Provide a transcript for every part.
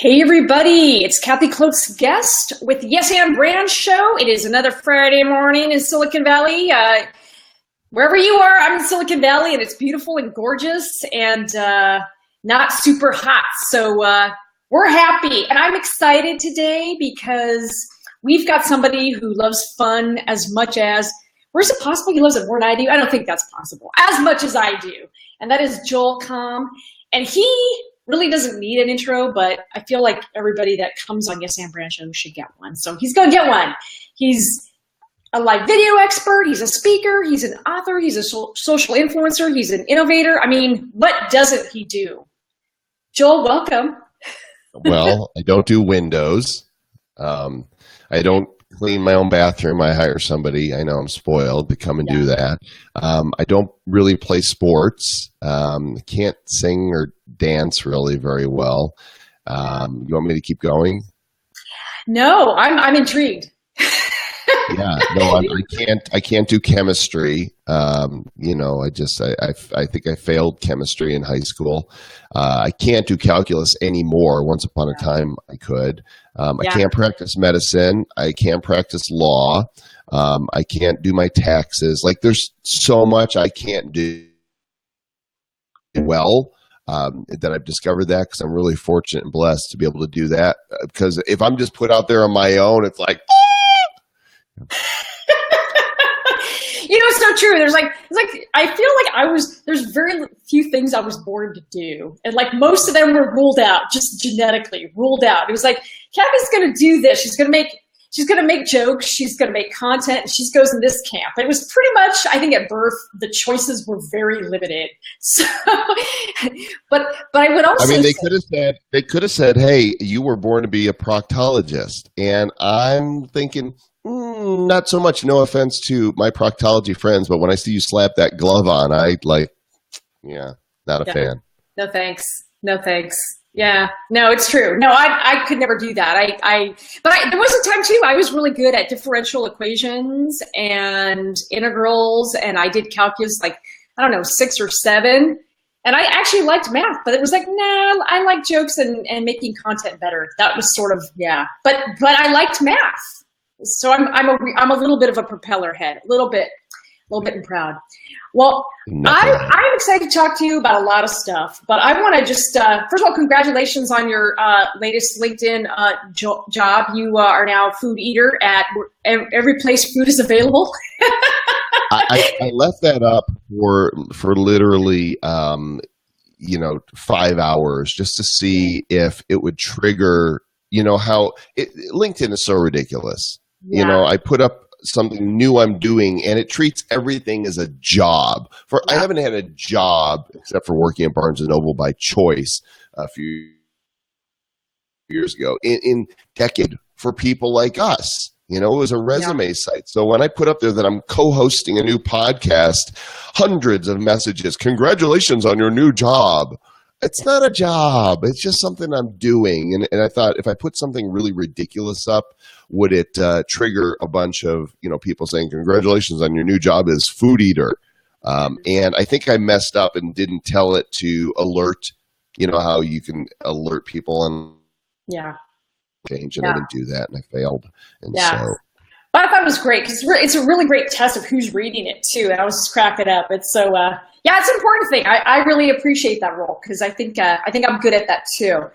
Hey everybody, it's Kathy Klotz-Guest with the Yes and Brand Show. It is another Friday morning in Silicon Valley. Wherever you are, I'm in Silicon Valley and it's beautiful and gorgeous and not super hot. So we're happy and I'm excited today because we've got somebody who loves fun as much as, or is it possible he loves it more than I do? I don't think that's possible. As much as I do. And that is Joel Comm. And he really doesn't need an intro, but I feel like everybody that comes on Yes and Brand Show should get one. So he's going to get one. He's a live video expert. He's a speaker. He's an author. He's a social influencer. He's an innovator. I mean, what doesn't he do? Joel, welcome. Well, I don't do windows. I don't clean my own bathroom. I hire somebody. I know I'm spoiled to come and do that. I don't really play sports. Can't sing or dance really very well. You want me to keep going? No, I'm intrigued. Yeah, no, I can't do chemistry. I think I failed chemistry in high school. I can't do calculus anymore. Once upon a time, I could. I can't practice medicine. I can't practice law. I can't do my taxes. Like, there's so much I can't do well. That I've discovered that because I'm really fortunate and blessed to be able to do that. Because if I'm just put out there on my own, it's like. It's so true. I feel like there's very few things I was born to do. And like most of them were ruled out, just genetically ruled out. It was like, Kathy's going to do this. She's going to make jokes. She's going to make content. And she goes in this camp. It was pretty much, I think at birth, the choices were very limited. So, but I would also they could have said, hey, you were born to be a proctologist. And I'm thinking, not so much, no offense to my proctology friends, but when I see you slap that glove on, not a fan. No thanks. Yeah, no, it's true. No, I could never do that. But there was a time too, I was really good at differential equations and integrals, and I did calculus 6 or 7. And I actually liked math, but it was like, nah, I like jokes and making content better. That was sort of, but I liked math. So I'm a little bit of a propeller head, a little bit and proud. Well, I'm excited to talk to you about a lot of stuff, but I want to just, first of all, congratulations on your latest LinkedIn job. You are now a food eater at every place food is available. I left that up for literally, 5 hours just to see if it would trigger, how LinkedIn is so ridiculous. Yeah. I put up something new I'm doing, and it treats everything as a job. I haven't had a job except for working at Barnes & Noble by choice a few years ago in decade for people like us. It was a resume site. So when I put up there that I'm co-hosting a new podcast, hundreds of messages, congratulations on your new job. It's not a job. It's just something I'm doing. And I thought, if I put something really ridiculous up, would it trigger a bunch of people saying, congratulations on your new job as food eater? And I think I messed up and didn't tell it to alert, how you can alert people and change. And I didn't do that, and I failed. And so. But I thought it was great because it's a really great test of who's reading it too. And I was just cracking up. It's so, it's an important thing. I really appreciate that role because I think I'm good at that too.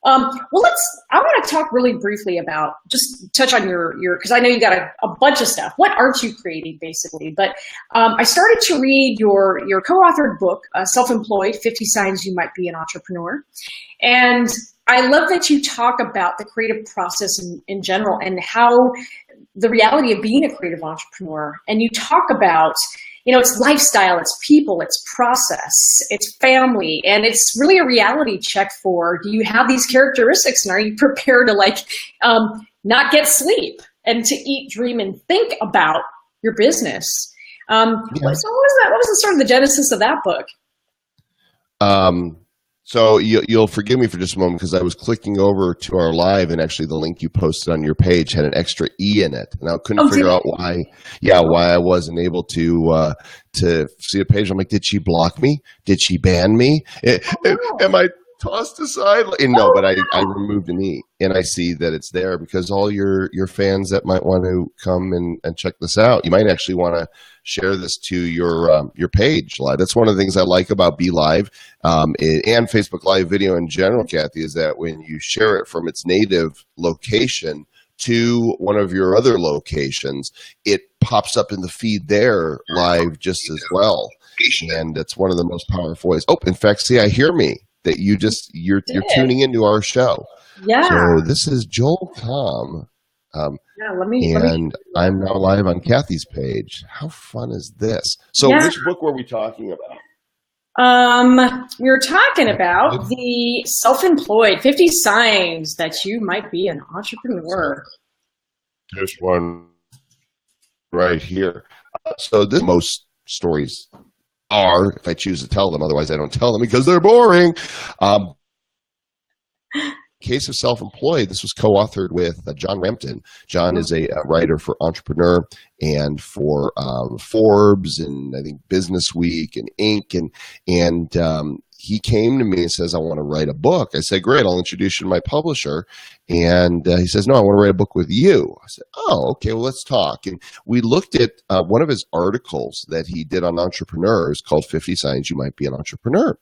I want to talk really briefly about, just touch on your because I know you got a bunch of stuff. What aren't you creating basically? But I started to read your co-authored book, Self-Employed, 50 Signs You Might Be an Entrepreneur. And I love that you talk about the creative process in general and how the reality of being a creative entrepreneur. And you talk about, it's lifestyle, it's people, it's process, it's family, and it's really a reality check for, do you have these characteristics and are you prepared to not get sleep and to eat, dream, and think about your business? So what was the sort of the genesis of that book? So you'll forgive me for just a moment because I was clicking over to our live, and actually the link you posted on your page had an extra E in it, and I couldn't figure out why I wasn't able to see a page. I'm like, did she block me? Did she ban me? Am tossed aside. And no, but I removed an E, and I see that it's there because all your fans that might want to come and check this out, you might actually want to share this to your page live. That's one of the things I like about Be Live and Facebook Live video in general, Kathy, is that when you share it from its native location to one of your other locations, it pops up in the feed there live just as well. And it's one of the most powerful ways. Oh, in fact, see, I hear me that you're tuning into our show. Yeah. So this is Joel Comm. I'm now live on Kathy's page. How fun is this? So which book were we talking about? We were talking about the self-employed, 50 signs that you might be an entrepreneur. This one right here. So this most stories are, if I choose to tell them, otherwise I don't tell them because they're boring. Case of Self-Employed, this was co-authored with John Rampton. John is a writer for Entrepreneur and for Forbes and I think Business Week and Inc. And he came to me and says, I want to write a book. I said, great, I'll introduce you to my publisher. And he says, no, I want to write a book with you. I said, oh, okay, well, let's talk. And we looked at one of his articles that he did on entrepreneurs called 50 Signs You Might Be an Entrepreneur.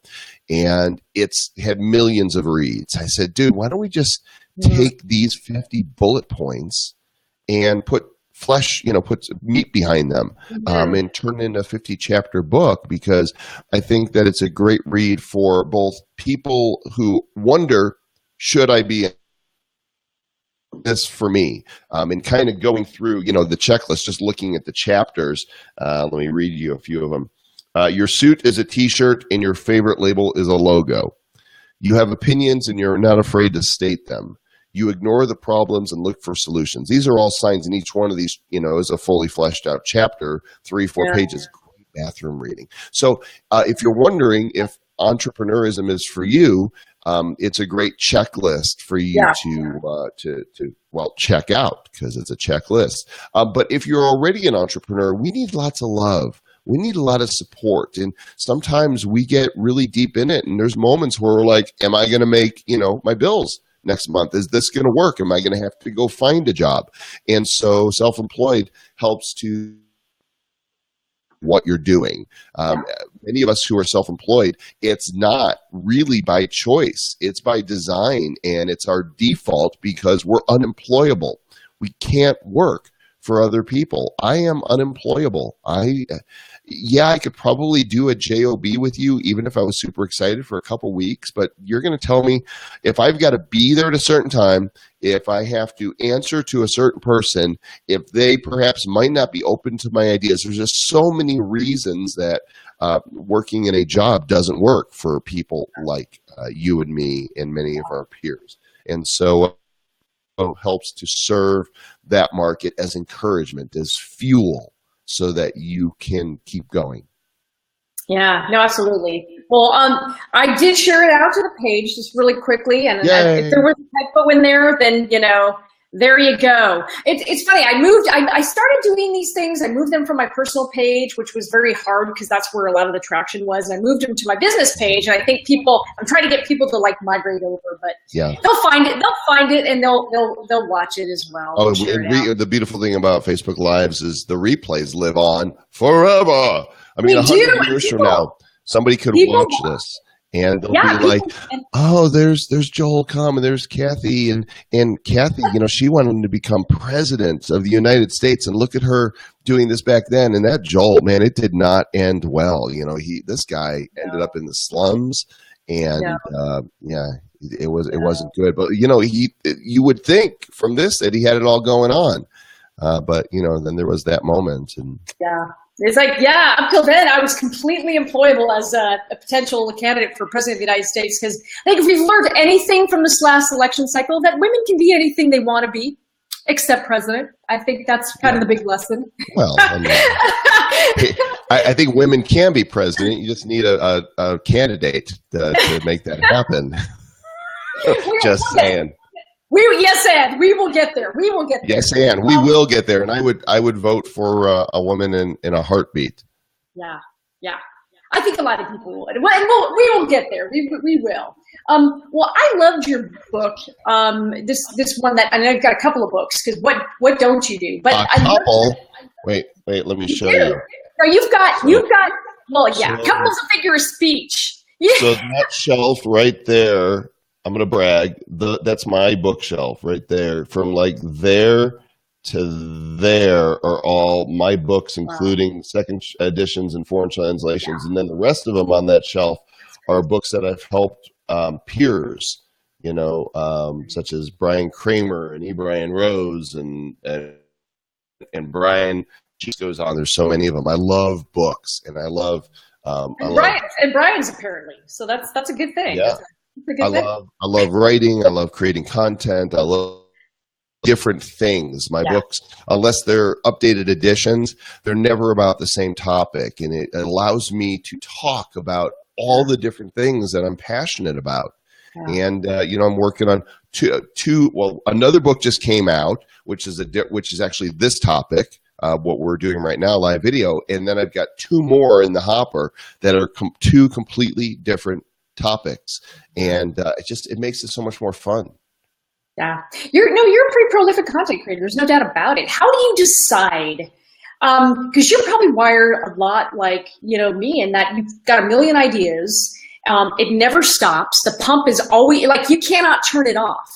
And it's had millions of reads. I said, dude, why don't we just take these 50 bullet points and put flesh, put meat behind them and turn it into a 50-chapter book, because I think that it's a great read for both people who wonder, should I be this for me? And kind of going through, the checklist, just looking at the chapters. Let me read you a few of them. Your suit is a T-shirt and your favorite label is a logo. You have opinions and you're not afraid to state them. You ignore the problems and look for solutions. These are all signs, and each one of these, is a fully fleshed out chapter, 3-4 pages, great bathroom reading. So if you're wondering if entrepreneurism is for you, it's a great checklist for you to check out, because it's a checklist. But if you're already an entrepreneur, we need lots of love. We need a lot of support. And sometimes we get really deep in it, and there's moments where we're like, am I going to make, my bills next month? Is this going to work? Am I going to have to go find a job? And so Self-Employed helps to what you're doing. Many of us who are self-employed, it's not really by choice. It's by design, and it's our default because we're unemployable. We can't work for other people. I am unemployable. I could probably do a job with you even if I was super excited for a couple weeks, but you're going to tell me if I've got to be there at a certain time, if I have to answer to a certain person, if they perhaps might not be open to my ideas. There's just so many reasons that working in a job doesn't work for people like you and me and many of our peers. And so helps to serve that market as encouragement, as fuel, so that you can keep going. Yeah, no, absolutely. Well, I did share it out to the page just really quickly, and if there was a typo in there, then there you go. It's funny. I started doing these things. I moved them from my personal page, which was very hard because that's where a lot of the traction was. And I moved them to my business page. And I think I'm trying to get people to migrate over, but they'll find it. They'll find it and they'll watch it as well. Oh, the beautiful thing about Facebook Lives is the replays live on forever. I mean, 100 years from now, somebody could watch this. And they'll be like, oh, there's Joel Comm and there's Kathy. And Kathy, she wanted to become president of the United States. And look at her doing this back then. And that Joel, man, it did not end well. This guy ended up in the slums. And, it wasn't good. But, you would think from this that he had it all going on. But, then there was that moment. And it's like, up till then, I was completely employable as a potential candidate for president of the United States, because I think if we've learned anything from this last election cycle, that women can be anything they want to be, except president. I think that's kind of the big lesson. Well, I think women can be president. You just need a candidate to make that happen. Just saying. And we will get there. We will get there. Yes, and we will get there. And I would vote for a woman in a heartbeat. Yeah. I think a lot of people would. Well, and we will get there. We will. Well, I loved your book. This one that, and I've got a couple of books, because what don't you do? But a couple. Wait, let me show you. No, you've got. Well, yeah, couples of figure of speech. Yeah. So that shelf right there, I'm gonna brag. That's my bookshelf right there. From like there to there are all my books, including second editions and foreign translations, and then the rest of them on that shelf are books that I've helped peers, such as Brian Kramer and E. Brian Rose and Brian. Just goes on. There's so many of them. I love books, and I love. Brian's apparently, so that's a good thing. Yeah, I love writing. I love creating content. I love different things. My books, unless they're updated editions, they're never about the same topic, and it allows me to talk about all the different things that I'm passionate about. Yeah. And I'm working on two. Well, another book just came out, which is actually this topic. What we're doing right now, live video, and then I've got two more in the hopper that are two completely different topics, and it makes it so much more fun. Yeah, you're a pretty prolific content creator. There's no doubt about it. How do you decide? Because you're probably wired a lot like me, in that you've got a million ideas. It never stops. The pump is always like, you cannot turn it off,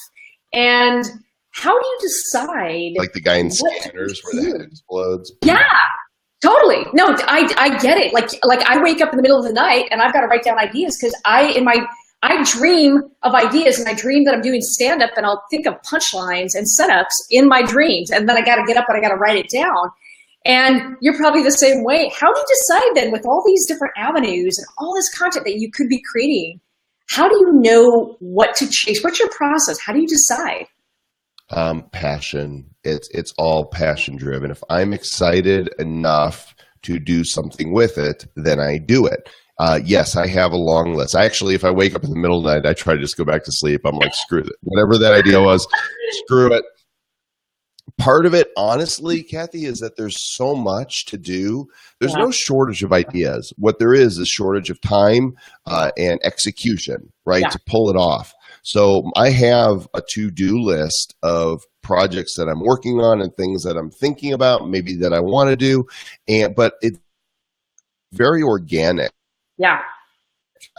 and how do you decide? Like the guy in Scanners where the head explodes. Yeah, totally. No, I get it. Like I wake up in the middle of the night and I've got to write down ideas, because I dream of ideas, and I dream that I'm doing stand-up, and I'll think of punchlines and setups in my dreams, and then I got to get up and I got to write it down. And you're probably the same way. How do you decide then, with all these different avenues and all this content that you could be creating? How do you know what to chase? What's your process? How do you decide? Passion. It's all passion driven. If I'm excited enough to do something with it, then I do it. Yes, I have a long list. If I wake up in the middle of the night, I try to just go back to sleep. I'm like, screw it. Whatever that idea was, screw it. Part of it, honestly, Kathy, is that there's so much to do. There's no shortage of ideas. What there is shortage of time and execution, right, to pull it off. So I have a to-do list of projects that I'm working on and things that I'm thinking about, maybe that I want to do, but it's very organic. Yeah.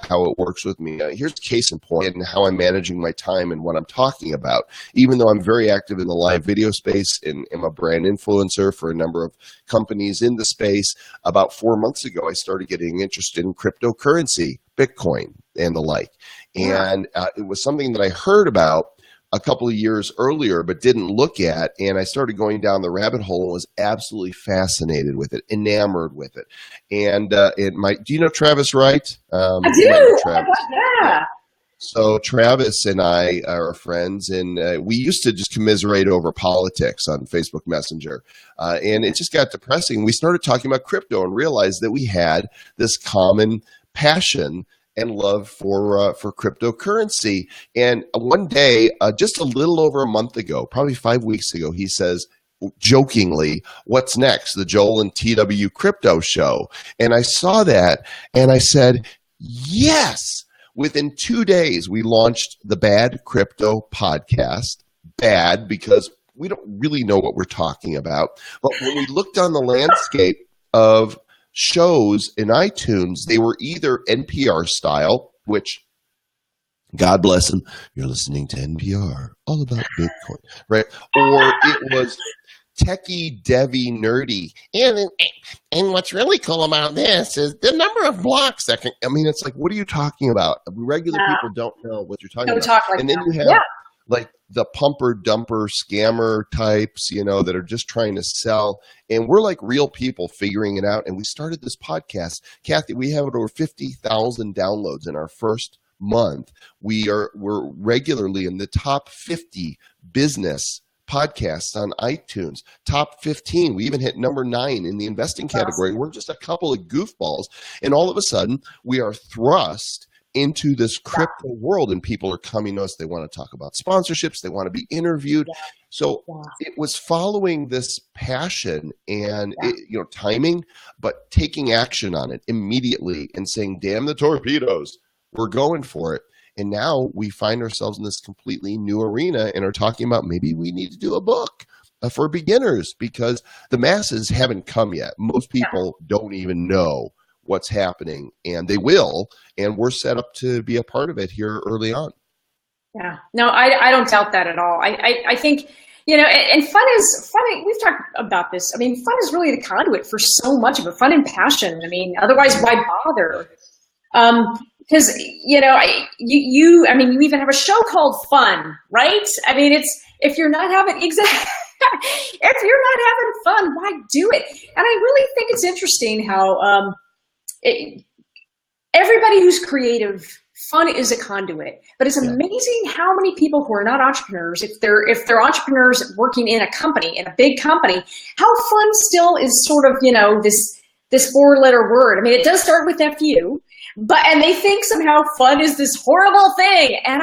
How it works with me. Here's case in point and how I'm managing my time and what I'm talking about. Even though I'm very active in the live video space and am a brand influencer for a number of companies in the space, about 4 months ago, I started getting interested in cryptocurrency, Bitcoin, and the like. And it was something that I heard about a couple of years earlier, but didn't look at. And I started going down the rabbit hole and was absolutely fascinated with it, enamored with it. And do you know Travis Wright? I do. Yeah. So Travis and I are friends, and we used to just commiserate over politics on Facebook Messenger. And it just got depressing. We started talking about crypto and realized that we had this common passion and love for cryptocurrency. And one day, just a little over a month ago, probably 5 weeks ago, he says, jokingly, "What's next? The Joel and TW Crypto Show." And I saw that, and I said, yes. Within 2 days, we launched the Bad Crypto Podcast. Bad because we don't really know what we're talking about. But when we looked on the landscape of shows in iTunes, they were either NPR style, which, God bless them, you're listening to NPR, all about Bitcoin, right? Or it was techie, devy, nerdy. And what's really cool about this is the number of blocks that can, it's like, what are you talking about? Regular people don't know what you're talking about. And then you have like the pumper dumper scammer types, that are just trying to sell. And we're like real people figuring it out. And we started this podcast. Kathy, we have over 50,000 downloads in our first month. We're regularly in the top 50 business podcasts on iTunes, top 15. We even hit number 9 in the investing category. We're just a couple of goofballs. And all of a sudden we are thrust into this crypto world, and people are coming to us. They want to talk about sponsorships. They want to be interviewed. Yeah. So it was following this passion and timing, but taking action on it immediately and saying, damn the torpedoes, we're going for it. And now we find ourselves in this completely new arena and are talking about maybe we need to do a book for beginners, because the masses haven't come yet. Most people don't even know what's happening, and they will, and we're set up to be a part of it here early on. Yeah, no, I don't doubt that at all. I think, and fun, we've talked about this. I mean, fun is really the conduit for so much of it, fun and passion. I mean, otherwise why bother? Because, you even have a show called Fun, right? I mean, if you're not having, if you're not having fun, why do it? And I really think it's interesting how, everybody who's creative, fun is a conduit, but it's amazing how many people who are not entrepreneurs, if they're entrepreneurs working in a company, in a big company, how fun still is sort of, this 4-letter word. I mean, it does start with FU, and they think somehow fun is this horrible thing. And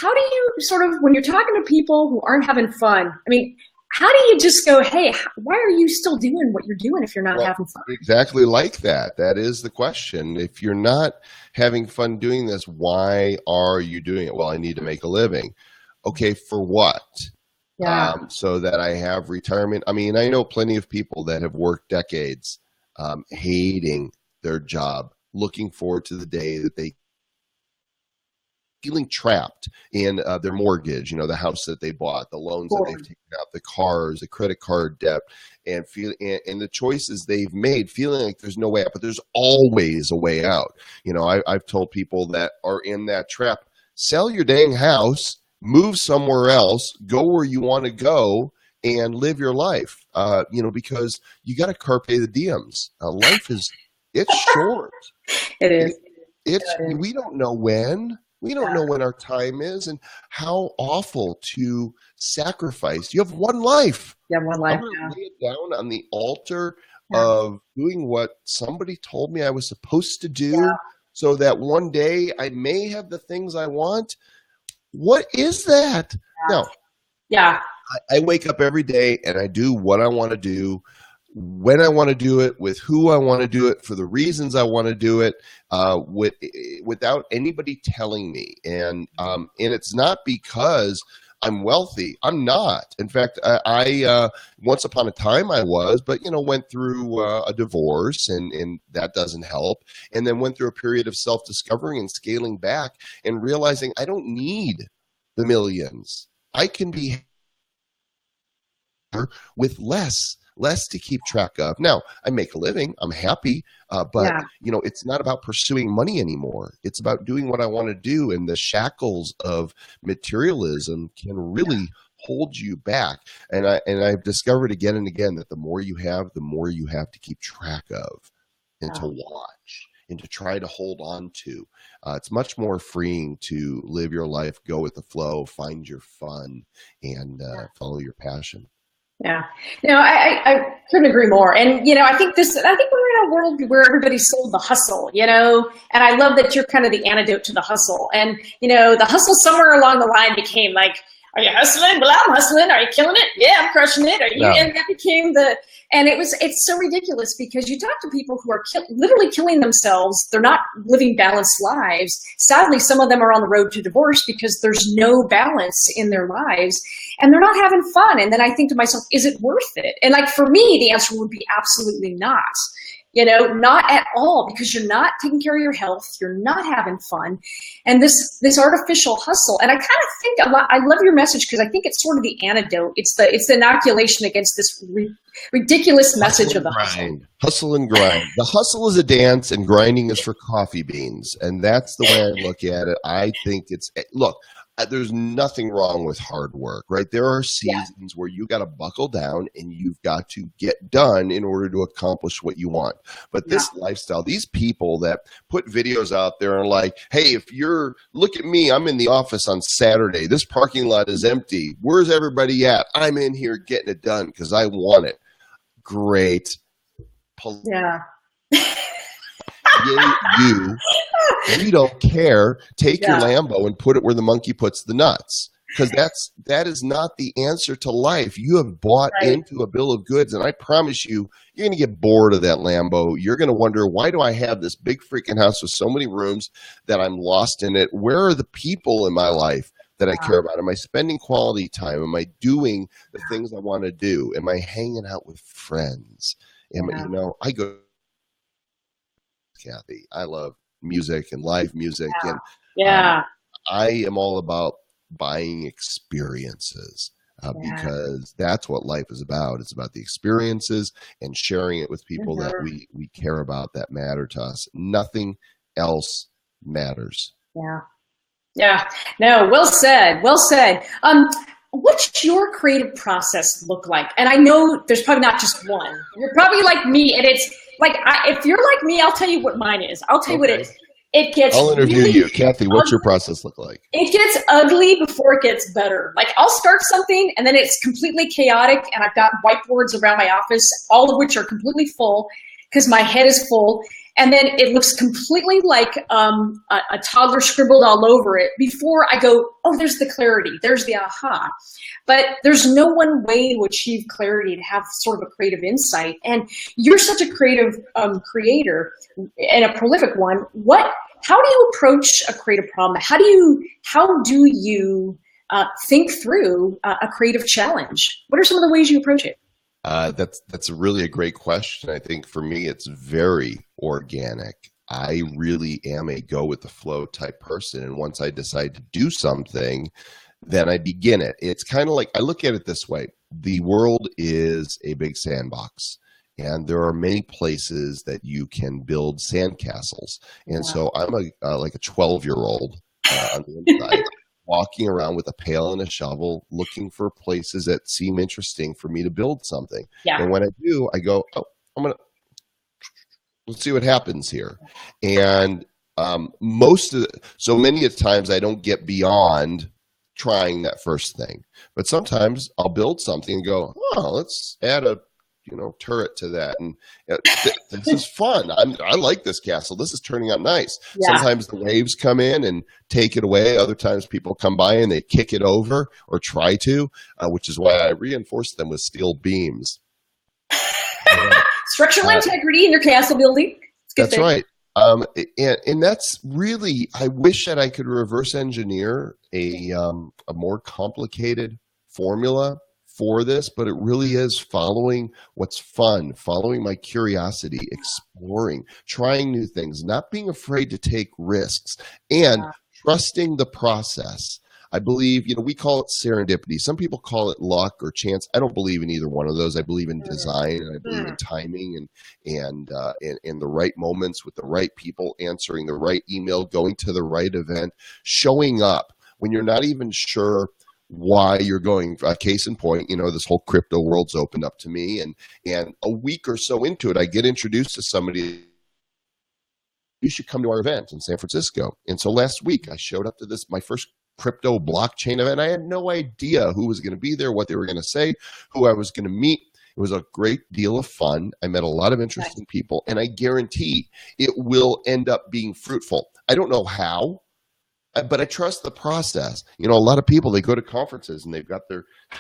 how do you sort of, when you're talking to people who aren't having fun, I mean, how do you just go, hey, why are you still doing what you're doing if you're not having fun? Exactly like that. That is the question. If you're not having fun doing this, why are you doing it? Well, I need to make a living. Okay, for what? Yeah. So that I have retirement. I mean, I know plenty of people that have worked decades hating their job, looking forward to the day that they feeling trapped in their mortgage, the house that they bought, the loans that they've taken out, the cars, the credit card debt, and the choices they've made, feeling like there's no way out, but there's always a way out. I've told people that are in that trap, sell your dang house, move somewhere else, go where you want to go, and live your life, because you got to carpe the diems. Life it's short. It is. We don't know when. We don't know when our time is, and how awful to sacrifice. You have one life. You have one life. I'm going to lay it down on the altar of doing what somebody told me I was supposed to do so that one day I may have the things I want. What is that? Now, I wake up every day and I do what I want to do, when I want to do it, with who I want to do it, for the reasons I want to do it, without anybody telling me. And it's not because I'm wealthy. I'm not. In fact, I once upon a time I was, but went through a divorce, and that doesn't help. And then went through a period of self-discovery and scaling back and realizing I don't need the millions. I can be with less to keep track of. Now, I make a living. I'm happy, but it's not about pursuing money anymore. It's about doing what I want to do, and the shackles of materialism can really hold you back. And I've discovered again and again that the more you have, the more you have to keep track of and to watch and to try to hold on to. It's much more freeing to live your life, go with the flow, find your fun, and follow your passion. Yeah, I couldn't agree more. And, I think we're in a world where everybody's sold the hustle, and I love that you're kind of the antidote to the hustle. And, the hustle somewhere along the line became like, are you hustling? Well, I'm hustling. Are you killing it? Yeah, I'm crushing it. Are you? Yeah. And that became it's so ridiculous, because you talk to people who are literally killing themselves. They're not living balanced lives. Sadly, some of them are on the road to divorce because there's no balance in their lives, and they're not having fun. And then I think to myself, is it worth it? And for me, the answer would be absolutely not. Not at all, because you're not taking care of your health, you're not having fun, and this artificial hustle. And I kind of think I love your message, because I think it's sort of the antidote. It's the inoculation against this ridiculous message of the hustle. Hustle and grind. The hustle is a dance, and grinding is for coffee beans, and that's the way I look at it. I think there's nothing wrong with hard work, right? There are seasons where you got to buckle down and you've got to get done in order to accomplish what you want. But this lifestyle, these people that put videos out there and like, hey, look at me, I'm in the office on Saturday. This parking lot is empty. Where's everybody at? I'm in here getting it done because I want it. Great. Yeah. Yay, you. We don't care. Take your Lambo and put it where the monkey puts the nuts. Because that is not the answer to life. You have bought into a bill of goods, and I promise you, you're going to get bored of that Lambo. You're going to wonder, why do I have this big freaking house with so many rooms that I'm lost in it? Where are the people in my life that I care about? Am I spending quality time? Am I doing the things I want to do? Am I hanging out with friends? I go, Kathy, I love music and live music, and I am all about buying experiences because that's what life is about. It's about the experiences and sharing it with people that we care about, that matter to us. Nothing else matters. No, well said. What's your creative process look like? And I know there's probably not just one. You're probably like me, and it's like, if you're like me, I'll tell you what mine is. I'll tell you what it is. I'll interview you. Kathy, what's your process look like? It gets ugly before it gets better. Like, I'll start something and then it's completely chaotic, and I've got whiteboards around my office, all of which are completely full because my head is full. And then it looks completely like a toddler scribbled all over it before I go, oh, there's the clarity, there's the aha. But there's no one way to achieve clarity, to have sort of a creative insight. And you're such a creative creator and a prolific one. How do you approach a creative problem? How do you think through a creative challenge? What are some of the ways you approach it? That's really a great question. I think for me, it's very organic. I really am a go with the flow type person. And once I decide to do something, then I begin it. It's kind of like, I look at it this way. The world is a big sandbox, and there are many places that you can build sandcastles. And so I'm like a 12-year-old on the inside, walking around with a pail and a shovel, looking for places that seem interesting for me to build something. And when I do, I go, let's see what happens here. And so many of the times I don't get beyond trying that first thing. But sometimes I'll build something and go, let's add a turret to that. And this is fun. I like this castle. This is turning out nice. Sometimes the waves come in and take it away. Other times people come by and they kick it over or try to, which is why I reinforce them with steel beams. Structural integrity in your castle building. That's right. And that's really, I wish that I could reverse engineer a more complicated formula for this, but it really is following what's fun, following my curiosity, exploring, trying new things, not being afraid to take risks, and trusting the process. I believe, we call it serendipity. Some people call it luck or chance. I don't believe in either one of those. I believe in design, and I believe in timing and the right moments with the right people, answering the right email, going to the right event, showing up when you're not even sure why you're going. Case in point, this whole crypto world's opened up to me, and a week or so into it, I get introduced to somebody. You should come to our event in San Francisco. And so last week I showed up to my first crypto blockchain event. I had no idea who was going to be there, what they were going to say, who I was going to meet. It was a great deal of fun. I met a lot of interesting people, and I guarantee it will end up being fruitful. I don't know how, but I trust the process. A lot of people, they go to conferences and they've got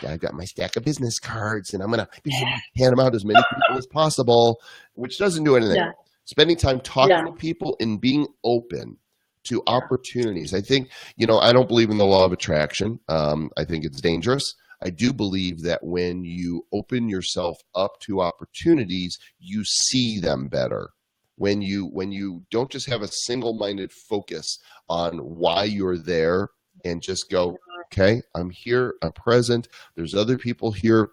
I've got my stack of business cards and I'm going to hand them out to as many people as possible, which doesn't do anything. Spending time talking to people and being open to opportunities. I think, I don't believe in the law of attraction. I think it's dangerous. I do believe that when you open yourself up to opportunities, you see them better. When you don't just have a single-minded focus on why you're there and just go, okay, I'm here, I'm present, there's other people here,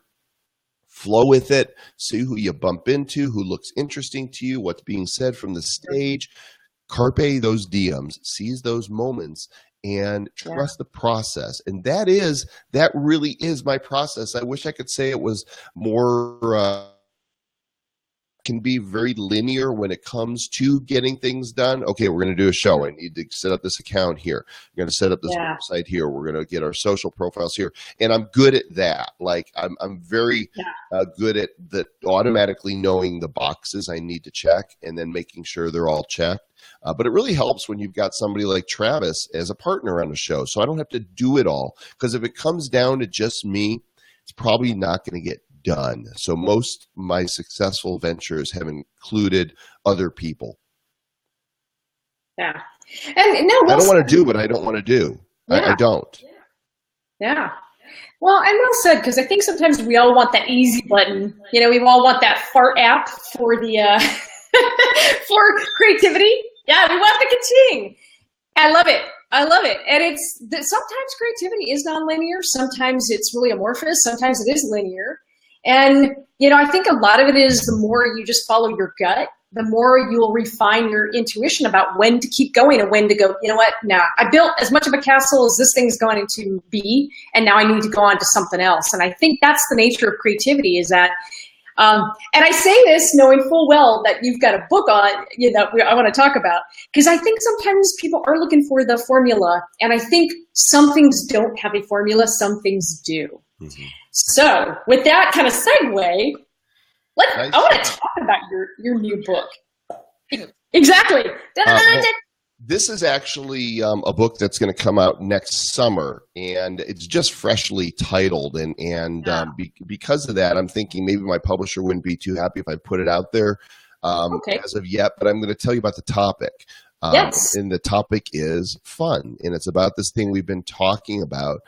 flow with it, see who you bump into, who looks interesting to you, what's being said from the stage, carpe those diems, seize those moments, and trust the process. And that really is my process. I wish I could say it was more can be very linear when it comes to getting things done. Okay, we're going to do a show. I need to set up this account here. We're going to set up this website here. We're going to get our social profiles here. And I'm good at that. Like I'm very good at that, automatically knowing the boxes I need to check and then making sure they're all checked. But it really helps when you've got somebody like Travis as a partner on the show. So I don't have to do it all, because if it comes down to just me, it's probably not going to get done. So most of my successful ventures have included other people. Yeah. And no, I don't want to do what I don't want to do. I don't. Yeah. Well, and well said, because I think sometimes we all want that easy button. You know, we all want that fart app for the for creativity. Yeah, we want the ka-ching. I love it. I love it. And it's sometimes creativity is nonlinear. Sometimes it's really amorphous. Sometimes it is linear. And, you know, I think a lot of it is the more you just follow your gut, the more you'll refine your intuition about when to keep going and when to go, you know what, nah, I built as much of a castle as this thing's going to be, and now I need to go on to something else. And I think that's the nature of creativity, is that, and I say this knowing full well that you've got a book on, you know, I want to talk about, because I think sometimes people are looking for the formula, and I think some things don't have a formula, some things do. Mm-hmm. So with that kind of segue, I want to talk about your new book. Exactly. This is actually a book that's going to come out next summer, and it's just freshly titled. And because of that, I'm thinking maybe my publisher wouldn't be too happy if I put it out there as of yet. But I'm going to tell you about the topic. And the topic is fun. And it's about this thing we've been talking about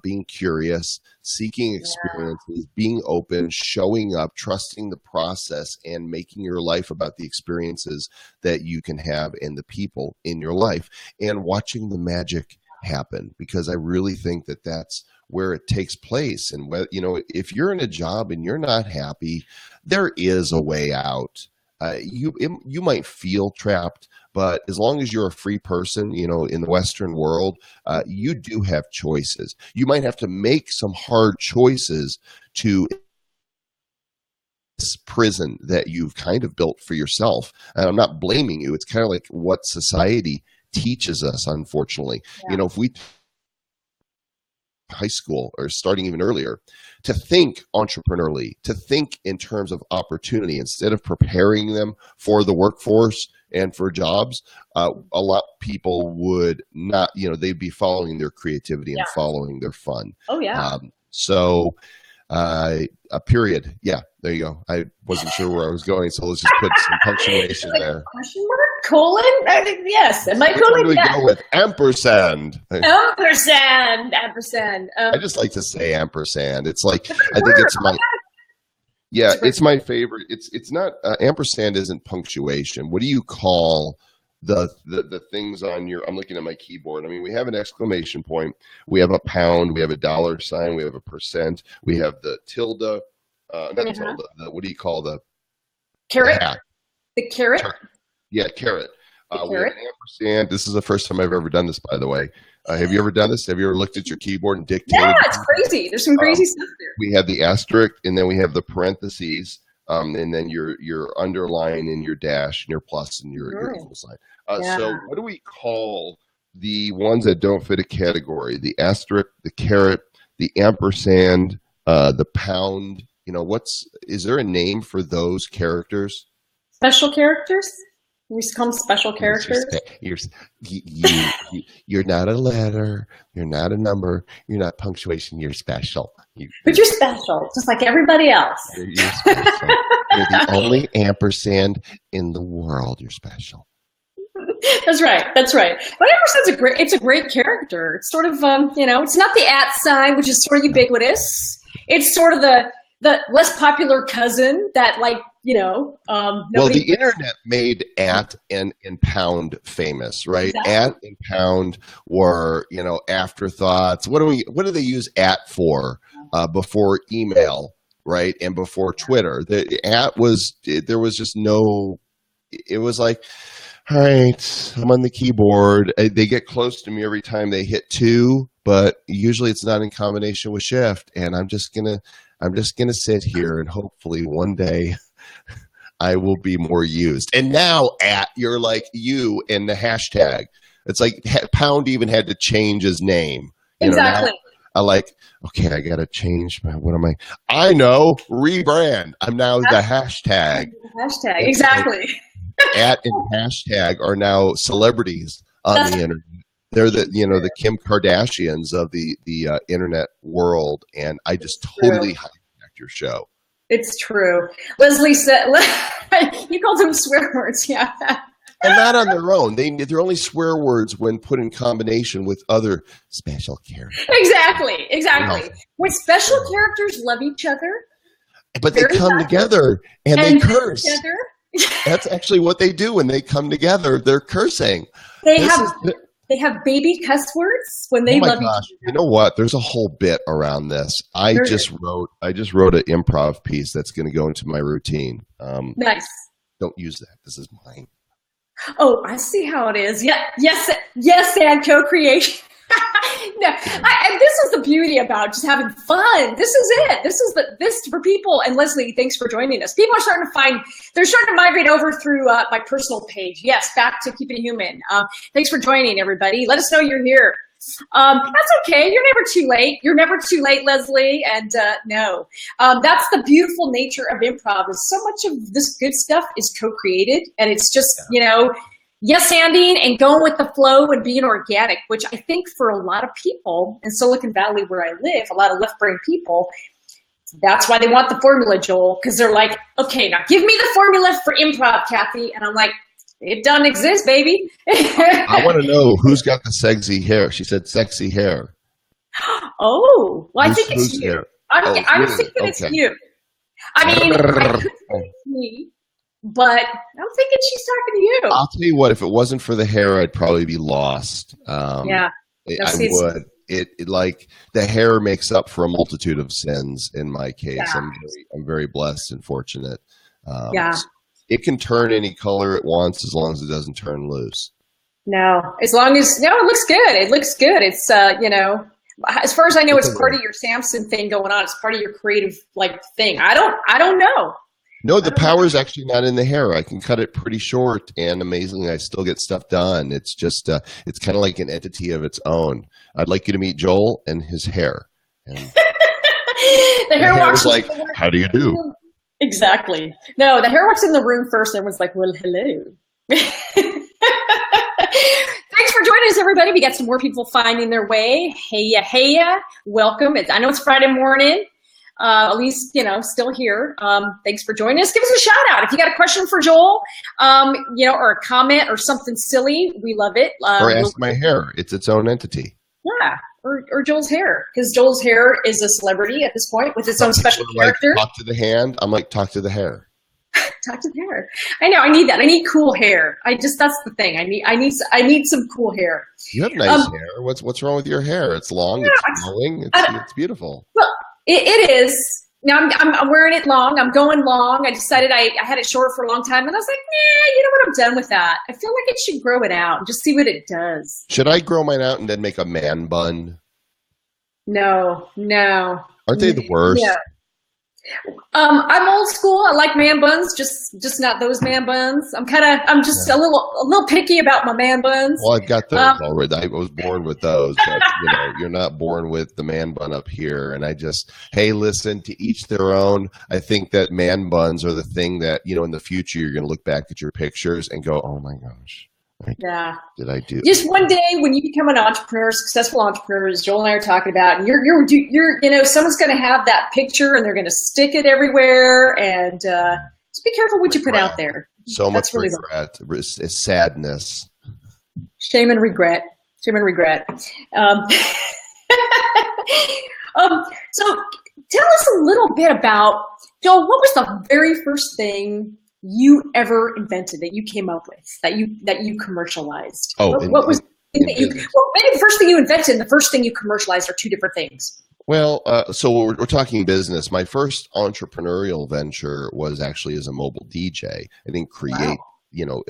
being curious, seeking experiences, being open, showing up, trusting the process, and making your life about the experiences that you can have and the people in your life, and watching the magic happen, because I really think that that's where it takes place. And, you know, if you're in a job and you're not happy, there is a way out. You might feel trapped, but as long as you're a free person, you know, in the Western world, you do have choices. You might have to make some hard choices to this prison that you've kind of built for yourself. And I'm not blaming you. It's kind of like what society teaches us, unfortunately. You know, if we high school or starting even earlier, to think entrepreneurially, to think in terms of opportunity instead of preparing them for the workforce and for jobs, a lot of people would not, you know, they'd be following their creativity and following their fun. Oh, yeah. A period. Yeah, there you go. I wasn't sure where I was going, so let's just put some punctuation there. Question mark? Colon? I think yes. Am I colon? What do we go with? Ampersand. Ampersand. I just like to say ampersand. It's like, I think it's my, it's my favorite. It's not, ampersand isn't punctuation. What do you call the things on your, I'm looking at my keyboard. I mean, we have an exclamation point, we have a pound, we have a dollar sign, we have a percent, we have the tilde, not tilde, what do you call the carrot? The carrot? Yeah, carrot. We have an ampersand. This is the first time I've ever done this, by the way. Have you ever done this? Have you ever looked at your keyboard and dictated? Yeah, it's crazy. There's some crazy stuff there. We have the asterisk, and then we have the parentheses, and then your underline and your dash and your plus and your equal sign. So what do we call the ones that don't fit a category? The asterisk, the carrot, the ampersand, the pound. You know, is there a name for those characters? Special characters? We call them special characters. You're not a letter. You're not a number. You're not punctuation. You're special. But you're special, just like everybody else. You're special. You're the only ampersand in the world. You're special. That's right. But ampersand's a great character. It's sort of, you know, it's not the @ sign, which is sort of ubiquitous. It's sort of the less popular cousin that, like, you know, well, the internet made @ and pound famous, right? Exactly. @ and pound were, you know, afterthoughts. What do they use @ for before email, right? And before Twitter? The there was just no, it was like, all right, I'm on the keyboard. They get close to me every time they hit 2, but usually it's not in combination with shift. And I'm just gonna sit here and hopefully one day I will be more used. And now you're like you in the hashtag. It's like Pound even had to change his name. Exactly. Now I like, okay, I got to change I know, rebrand. I'm now the hashtag. Hashtag, exactly. And hashtag are now celebrities on the internet. They're the Kim Kardashians of the internet world, and I just totally hijacked your show. It's true. Leslie said, you called them swear words, yeah. And not on their own. They're only swear words when put in combination with other special characters. Exactly. When special characters love each other. But they come together and they curse. That's actually what they do when they come together. They're cursing. They have baby cuss words when they love each other. You know what? There's a whole bit around this. I just wrote an improv piece that's going to go into my routine. Nice. Don't use that. This is mine. Oh, I see how it is. Yeah, yes, and co-creation. No, and this is the beauty about just having fun. This is it. This for people. And Leslie, thanks for joining us. People are starting to migrate over through my personal page. Yes, back to Keeping It Human. Thanks for joining, everybody. Let us know you're here. That's okay. You're never too late. You're never too late, Leslie. And no, that's the beautiful nature of improv. Is so much of this good stuff is co-created, and it's just yes-anding and going with the flow and being organic, which I think for a lot of people in Silicon Valley where I live, a lot of left-brain people, that's why they want the formula, Joel, because they're like, okay, now give me the formula for improv, Kathy. And I'm like, it doesn't exist, baby. I want to know who's got the sexy hair. She said sexy hair. Oh, well, I think it's you. I'm thinking it's you. I mean, I could say it's me. But I'm thinking she's talking to you. I'll tell you what, if it wasn't for the hair, I'd probably be lost. Yeah. I would. It like the hair makes up for a multitude of sins in my case. Yeah. I'm very blessed and fortunate. It can turn any color it wants as long as it doesn't turn loose. No, it looks good. It looks good. It's as far as I know, it's part of your Samson thing going on. It's part of your creative thing. I don't know. No, the power is actually not in the hair. I can cut it pretty short, and amazingly, I still get stuff done. It's just, it's kind of like an entity of its own. I'd like you to meet Joel and his hair. And the hair walks like, how do you do? Exactly. No, the hair walks in the room first and was like, well, hello. Thanks for joining us, everybody. We got some more people finding their way. Hey ya. Welcome. I know it's Friday morning. At least, still here. Thanks for joining us. Give us a shout out. If you got a question for Joel, or a comment or something silly, we love it. Or ask my hair. It's its own entity. Yeah. Or Joel's hair. Because Joel's hair is a celebrity at this point with its own special character. Talk to the hand. I'm like, talk to the hair. Talk to the hair. I know. I need that. I need cool hair. That's the thing. I need some cool hair. You have nice hair. What's wrong with your hair? It's long. It's flowing. It's beautiful. Well, it is. Now I'm wearing it long. I'm going long. I decided I had it short for a long time, and I was like, you know what? I'm done with that. I feel like I should grow it out and just see what it does. Should I grow mine out and then make a man bun? No. Aren't they the worst? Yeah. I'm old school. I like man buns, just not those man buns. I'm just a little picky about my man buns. Well, I've got those already. I was born with those, but you're not born with the man bun up here. And hey, listen, to each their own. I think that man buns are the thing that, in the future, you're going to look back at your pictures and go, oh my gosh. Yeah. Did I do? Just one day when you become an entrepreneur, successful entrepreneur, as Joel and I are talking about, and you're someone's going to have that picture and they're going to stick it everywhere, and just be careful what you put out there. So much regret, sadness, shame and regret. So tell us a little bit about, Joel, what was the very first thing you ever invented that you came up with that you commercialized? What was maybe the first thing you invented and the first thing you commercialized are two different things. Well, so we're talking business. My first entrepreneurial venture was actually as a mobile DJ. I didn't create,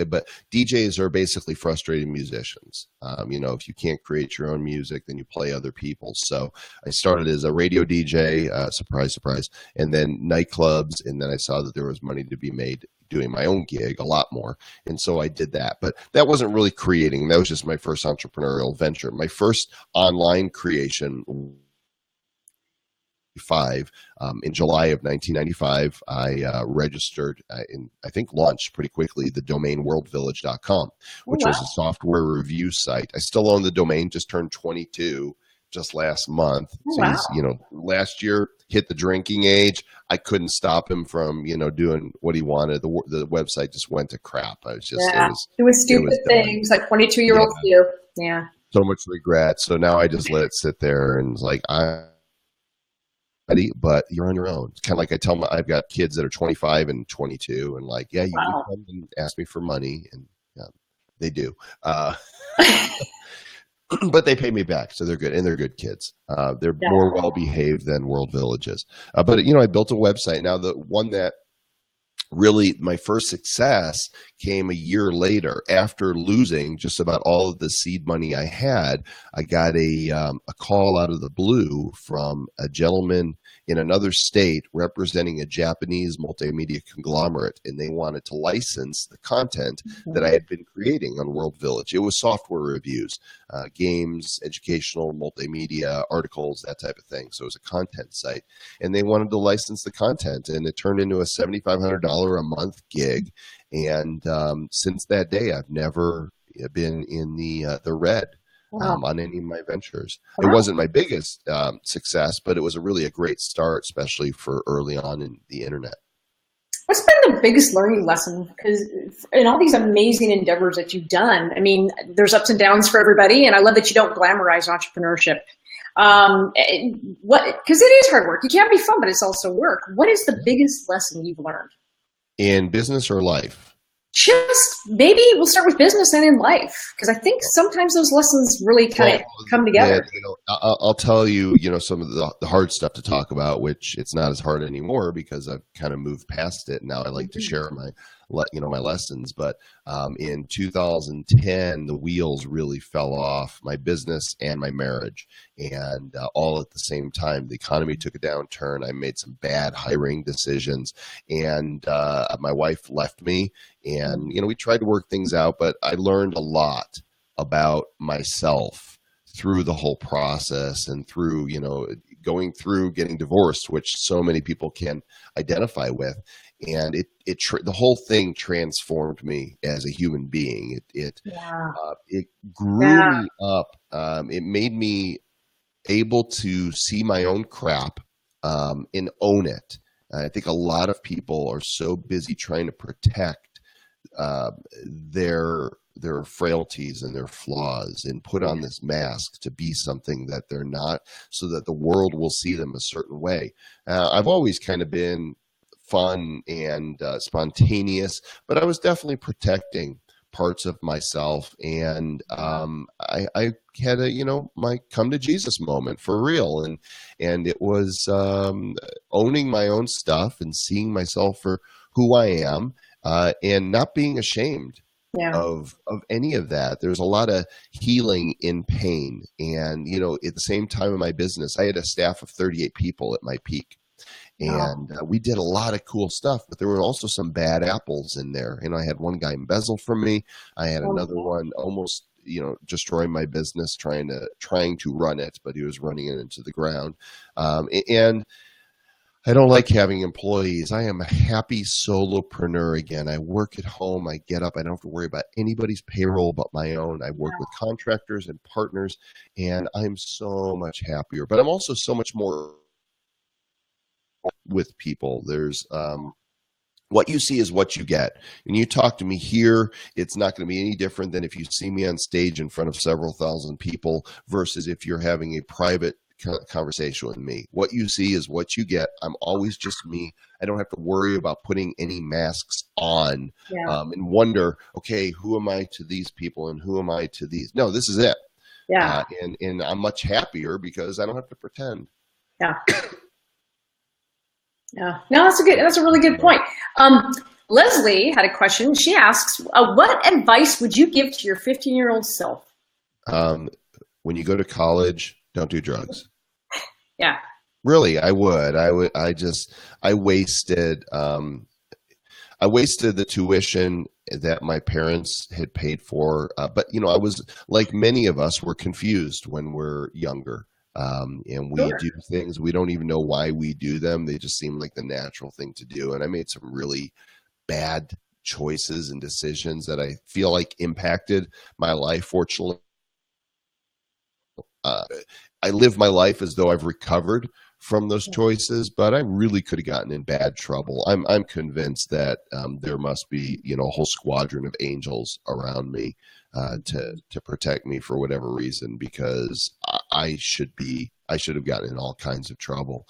but DJs are basically frustrated musicians. If you can't create your own music, then you play other people's. So I started as a radio DJ, surprise, surprise, and then nightclubs. And then I saw that there was money to be made doing my own gig a lot more. And so I did that. But that wasn't really creating. That was just my first entrepreneurial venture. My first online creation in July of 1995, I registered and I think launched pretty quickly the domain worldvillage.com, which was a software review site. I still own the domain, just turned 22 just last month. So he's, last year hit the drinking age. I couldn't stop him from, doing what he wanted. The website just went to crap. I was just, it was stupid things like 22-year-olds do. Yeah. So much regret. So now I just let it sit there and it's like, but you're on your own. It's kind of like I tell I've got kids that are 25 and 22 and like, you can come and ask me for money. And they do. But they pay me back. So they're good. And they're good kids. They're more well-behaved than World Village is. But, I built a website. Now, the one that really my first success came a year later after losing just about all of the seed money I had. I got a call out of the blue from a gentleman in another state representing a Japanese multimedia conglomerate, and they wanted to license the content that I had been creating on World Village. It was software reviews, games, educational, multimedia, articles, that type of thing. So it was a content site, and they wanted to license the content, and it turned into a $7,500 a month gig. And since that day, I've never been in the red on any of my ventures. It wasn't my biggest success, but it was really a great start, especially for early on in the internet. What's been the biggest learning lesson? Because in all these amazing endeavors that you've done, I mean, there's ups and downs for everybody, and I love that you don't glamorize entrepreneurship. Because it is hard work. You can't be fun, but it's also work. What is the biggest lesson you've learned? In business or life? Just maybe we'll start with business and in life, because I think sometimes those lessons really kind of come together. I'll tell you, some of the hard stuff to talk about, which it's not as hard anymore because I've kind of moved past it. Now I like to share my lessons. But in 2010, the wheels really fell off my business and my marriage. And all at the same time, the economy took a downturn. I made some bad hiring decisions, and my wife left me. And, we tried to work things out, but I learned a lot about myself through the whole process and through, going through getting divorced, which so many people can identify with. And the whole thing transformed me as a human being. It grew me up. It made me able to see my own crap and own it. I think a lot of people are so busy trying to protect their frailties and their flaws and put on this mask to be something that they're not, so that the world will see them a certain way. I've always kind of been fun and spontaneous, but I was definitely protecting parts of myself. And I had my come to Jesus moment for real. And it was owning my own stuff and seeing myself for who I am and not being ashamed of any of that. There's a lot of healing in pain. And, at the same time in my business, I had a staff of 38 people at my peak. And we did a lot of cool stuff, but there were also some bad apples in there. I had one guy embezzle from me. I had another one almost, destroy my business, trying to run it, but he was running it into the ground. And I don't like having employees. I am a happy solopreneur again. I work at home. I get up. I don't have to worry about anybody's payroll but my own. I work with contractors and partners, and I'm so much happier. But I'm also so much more with people. There's what you see is what you get. When you talk to me here, it's not going to be any different than if you see me on stage in front of several thousand people versus if you're having a private conversation with me. What you see is what you get. I'm always just me. I don't have to worry about putting any masks on and wonder, okay, who am I to these people and who am I to these? No, this is it. And I'm much happier because I don't have to pretend. No, that's a really good point. Leslie had a question. She asks, what advice would you give to your 15-year-old self? When you go to college, don't do drugs. Really, I would. I wasted. I wasted the tuition that my parents had paid for. But, I was, like many of us, were confused when we're younger. And we Sure. do things, we don't even know why we do them. They just seem like the natural thing to do. And I made some really bad choices and decisions that I feel like impacted my life. Fortunately, I live my life as though I've recovered from those choices, but I really could have gotten in bad trouble. I'm convinced that there must be, a whole squadron of angels around me to protect me for whatever reason, because I should have gotten in all kinds of trouble.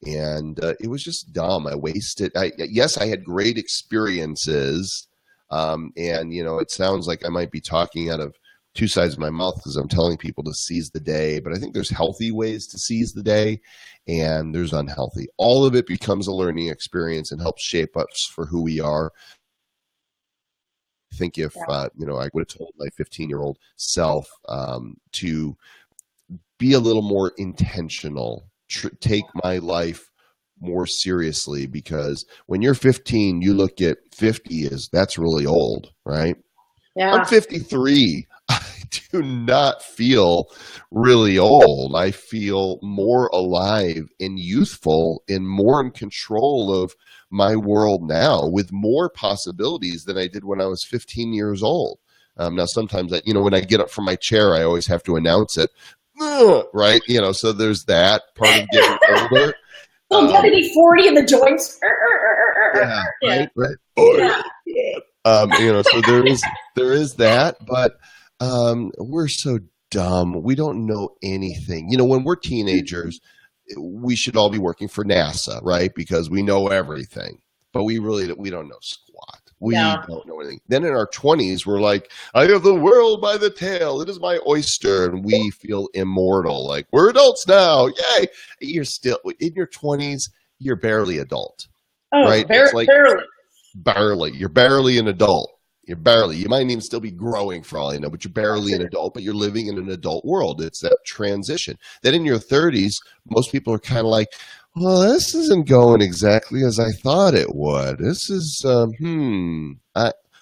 And it was just dumb. I wasted. Yes, I had great experiences, and it sounds like I might be talking out of two sides of my mouth because I'm telling people to seize the day, but I think there's healthy ways to seize the day and there's unhealthy. All of it becomes a learning experience and helps shape us for who we are. I think if, I would have told my 15-year-old self to be a little more intentional, take my life more seriously, because when you're 15, you look at 50 as that's really old, right? Yeah. I'm 53. I do not feel really old. I feel more alive and youthful and more in control of my world now, with more possibilities than I did when I was 15 years old. Now, sometimes, when I get up from my chair, I always have to announce it, right? So there's that part of getting older. Well, deputy 40 in the joints. Yeah, right. Yeah. So there is that, but we're so dumb. We don't know anything. When we're teenagers, we should all be working for NASA, right? Because we know everything, but we don't know squat. We don't know anything. Then in our 20s, we're like, I have the world by the tail. It is my oyster. And we feel immortal. Like, we're adults now. Yay. You're still in your 20s. You're barely adult. Oh, right? Barely. Barely. You're barely an adult. You might even still be growing for all you know, but you're barely an adult, but you're living in an adult world. It's that transition. Then in your 30s, most people are kind of like, well, this isn't going exactly as I thought it would. This is,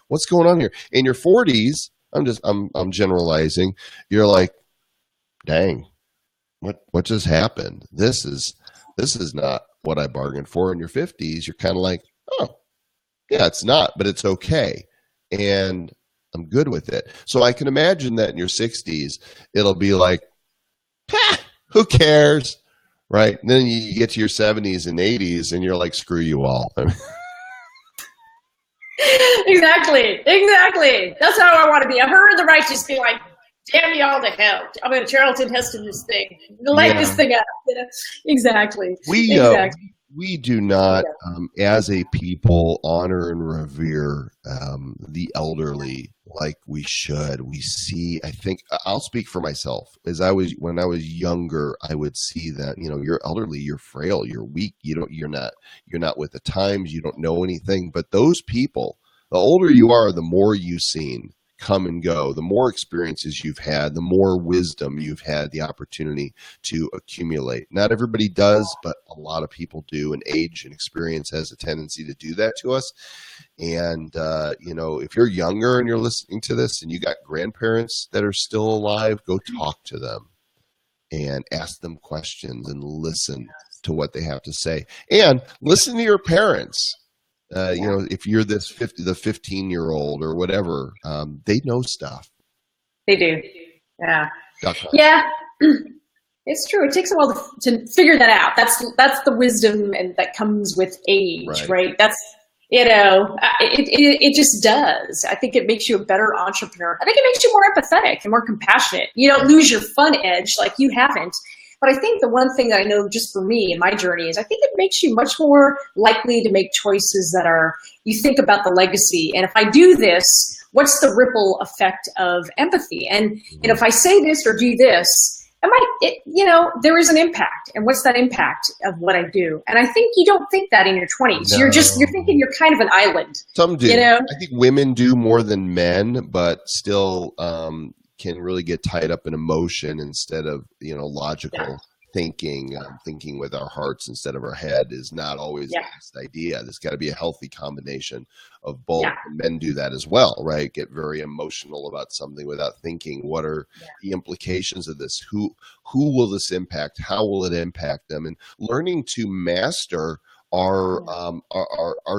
what's going on here? In your 40s, I'm generalizing. You're like, dang, what just happened? This is not what I bargained for. In your 50s, you're kind of like, oh, yeah, it's not, but it's okay. And I'm good with it. So I can imagine that in your 60s, it'll be like, who cares? Right? And then you get to your 70s and 80s and you're like, screw you all. Exactly. That's how I want to be. I heard the righteous be like, damn you all to hell. I mean, Charlton Heston this thing. Light this thing up. Exactly. We do not, as a people, honor and revere the elderly like we should. We see, I think, I'll speak for myself. When I was younger, I would see that, you're elderly, you're frail, you're weak, you're not with the times, you don't know anything. But those people, the older you are, the more you've seen come and go, the more experiences you've had, the more wisdom you've had the opportunity to accumulate. Not everybody does, but a lot of people do, and age and experience has a tendency to do that to us. And, if you're younger and you're listening to this and you got grandparents that are still alive, go talk to them and ask them questions and listen to what they have to say. And listen to your parents. If you're the 15-year-old or whatever, they know stuff. They do. Yeah. Yeah. It's true. It takes a while to figure that out. That's the wisdom and that comes with age, right? That's, it just does. I think it makes you a better entrepreneur. I think it makes you more empathetic and more compassionate. You don't lose your fun edge like you haven't. But I think the one thing that I know just for me in my journey is I think it makes you much more likely to make choices that you think about the legacy. And if I do this, what's the ripple effect of empathy? And if I say this or do this, there is an impact. And what's that impact of what I do? And I think you don't think that in your 20s. No. You're thinking you're kind of an island. Some do. I think women do more than men, but still, can really get tied up in emotion instead of, logical thinking. Thinking with our hearts instead of our head is not always the best idea. There's got to be a healthy combination of both. Yeah. Men do that as well, right? Get very emotional about something without thinking, what are the implications of this? Who will this impact? How will it impact them? And learning to master our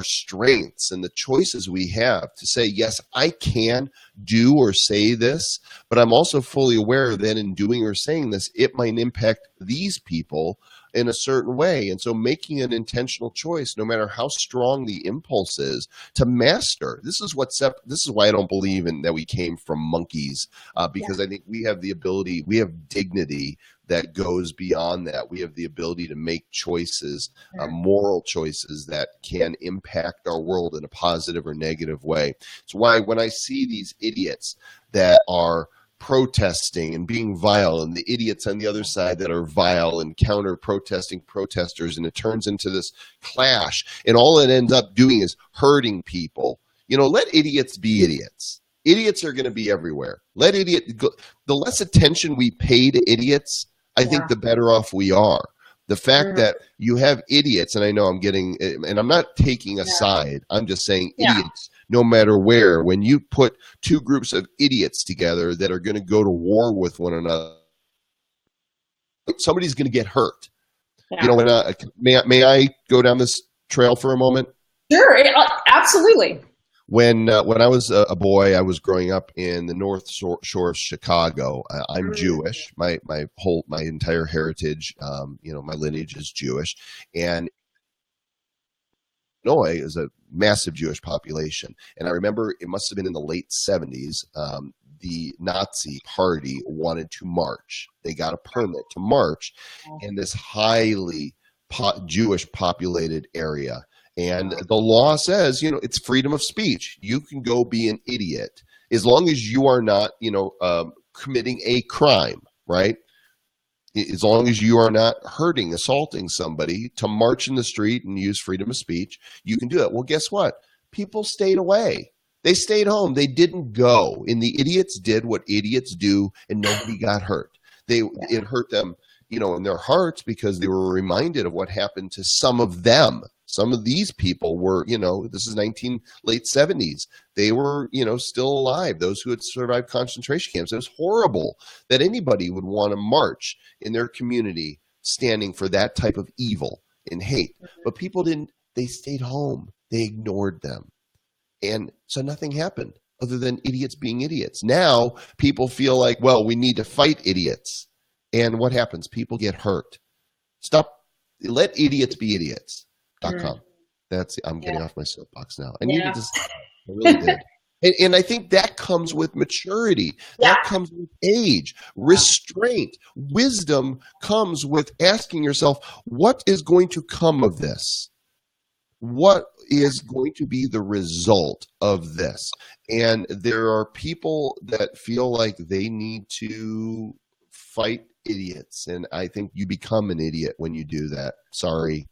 strengths and the choices we have to say, yes, I can do or say this, but I'm also fully aware that in doing or saying this, it might impact these people in a certain way. And so making an intentional choice, no matter how strong the impulse is, to master. This is why I don't believe in that we came from monkeys, because I think we have the ability, we have dignity that goes beyond that. We have the ability to make choices, moral choices that can impact our world in a positive or negative way. It's why when I see these idiots that are protesting and being vile, and the idiots on the other side that are vile and counter-protesting protesters, and it turns into this clash, and all it ends up doing is hurting people. Let idiots be idiots. Idiots are going to be everywhere. The less attention we pay to idiots, I think the better off we are. The fact that you have idiots, and I know I'm getting, and I'm not taking a side, I'm just saying idiots, no matter where, when you put two groups of idiots together that are going to go to war with one another, somebody's going to get hurt. Yeah. May I go down this trail for a moment? Sure, absolutely. When I was a boy, I was growing up in the North Shore of Chicago. I'm Jewish. My entire heritage, my lineage is Jewish, and Illinois is a massive Jewish population. And I remember it must have been in the late 70s. The Nazi party wanted to march. They got a permit to march in this highly Jewish populated area. And the law says, it's freedom of speech. You can go be an idiot as long as you are not, committing a crime, right? As long as you are not hurting, assaulting somebody, to march in the street and use freedom of speech, you can do it. Well, guess what? People stayed away. They stayed home. They didn't go. And the idiots did what idiots do, and nobody got hurt. It hurt them, in their hearts, because they were reminded of what happened to some of them. Some of these people were, this is late 70s. They were, still alive. Those who had survived concentration camps. It was horrible that anybody would want to march in their community standing for that type of evil and hate. But people didn't. They stayed home. They ignored them. And so nothing happened other than idiots being idiots. Now people feel like, well, we need to fight idiots. And what happens? People get hurt. Let idiots be idiots. .com. I'm getting off my soapbox now. I really did. And I think that comes with maturity. That comes with age, restraint, wisdom comes with asking yourself, what is going to come of this? What is going to be the result of this? And there are people that feel like they need to fight idiots. And I think you become an idiot when you do that. Sorry.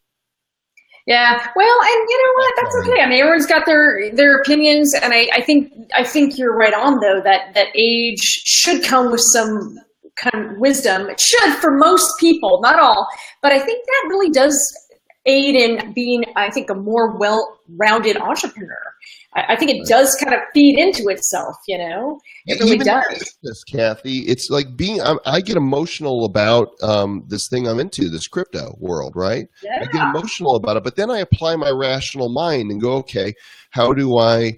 Yeah, well, and you know what? That's okay. I mean, everyone's got their opinions, and I think you're right on, though, that age should come with some kind of wisdom. It should for most people, not all, but I think that really does aid in being, I think, a more well-rounded entrepreneur. I think it does kind of feed into itself, It really does. This, Kathy, it's like I get emotional about this thing I'm into, this crypto world, right? Yeah. I get emotional about it, but then I apply my rational mind and go, okay, how do I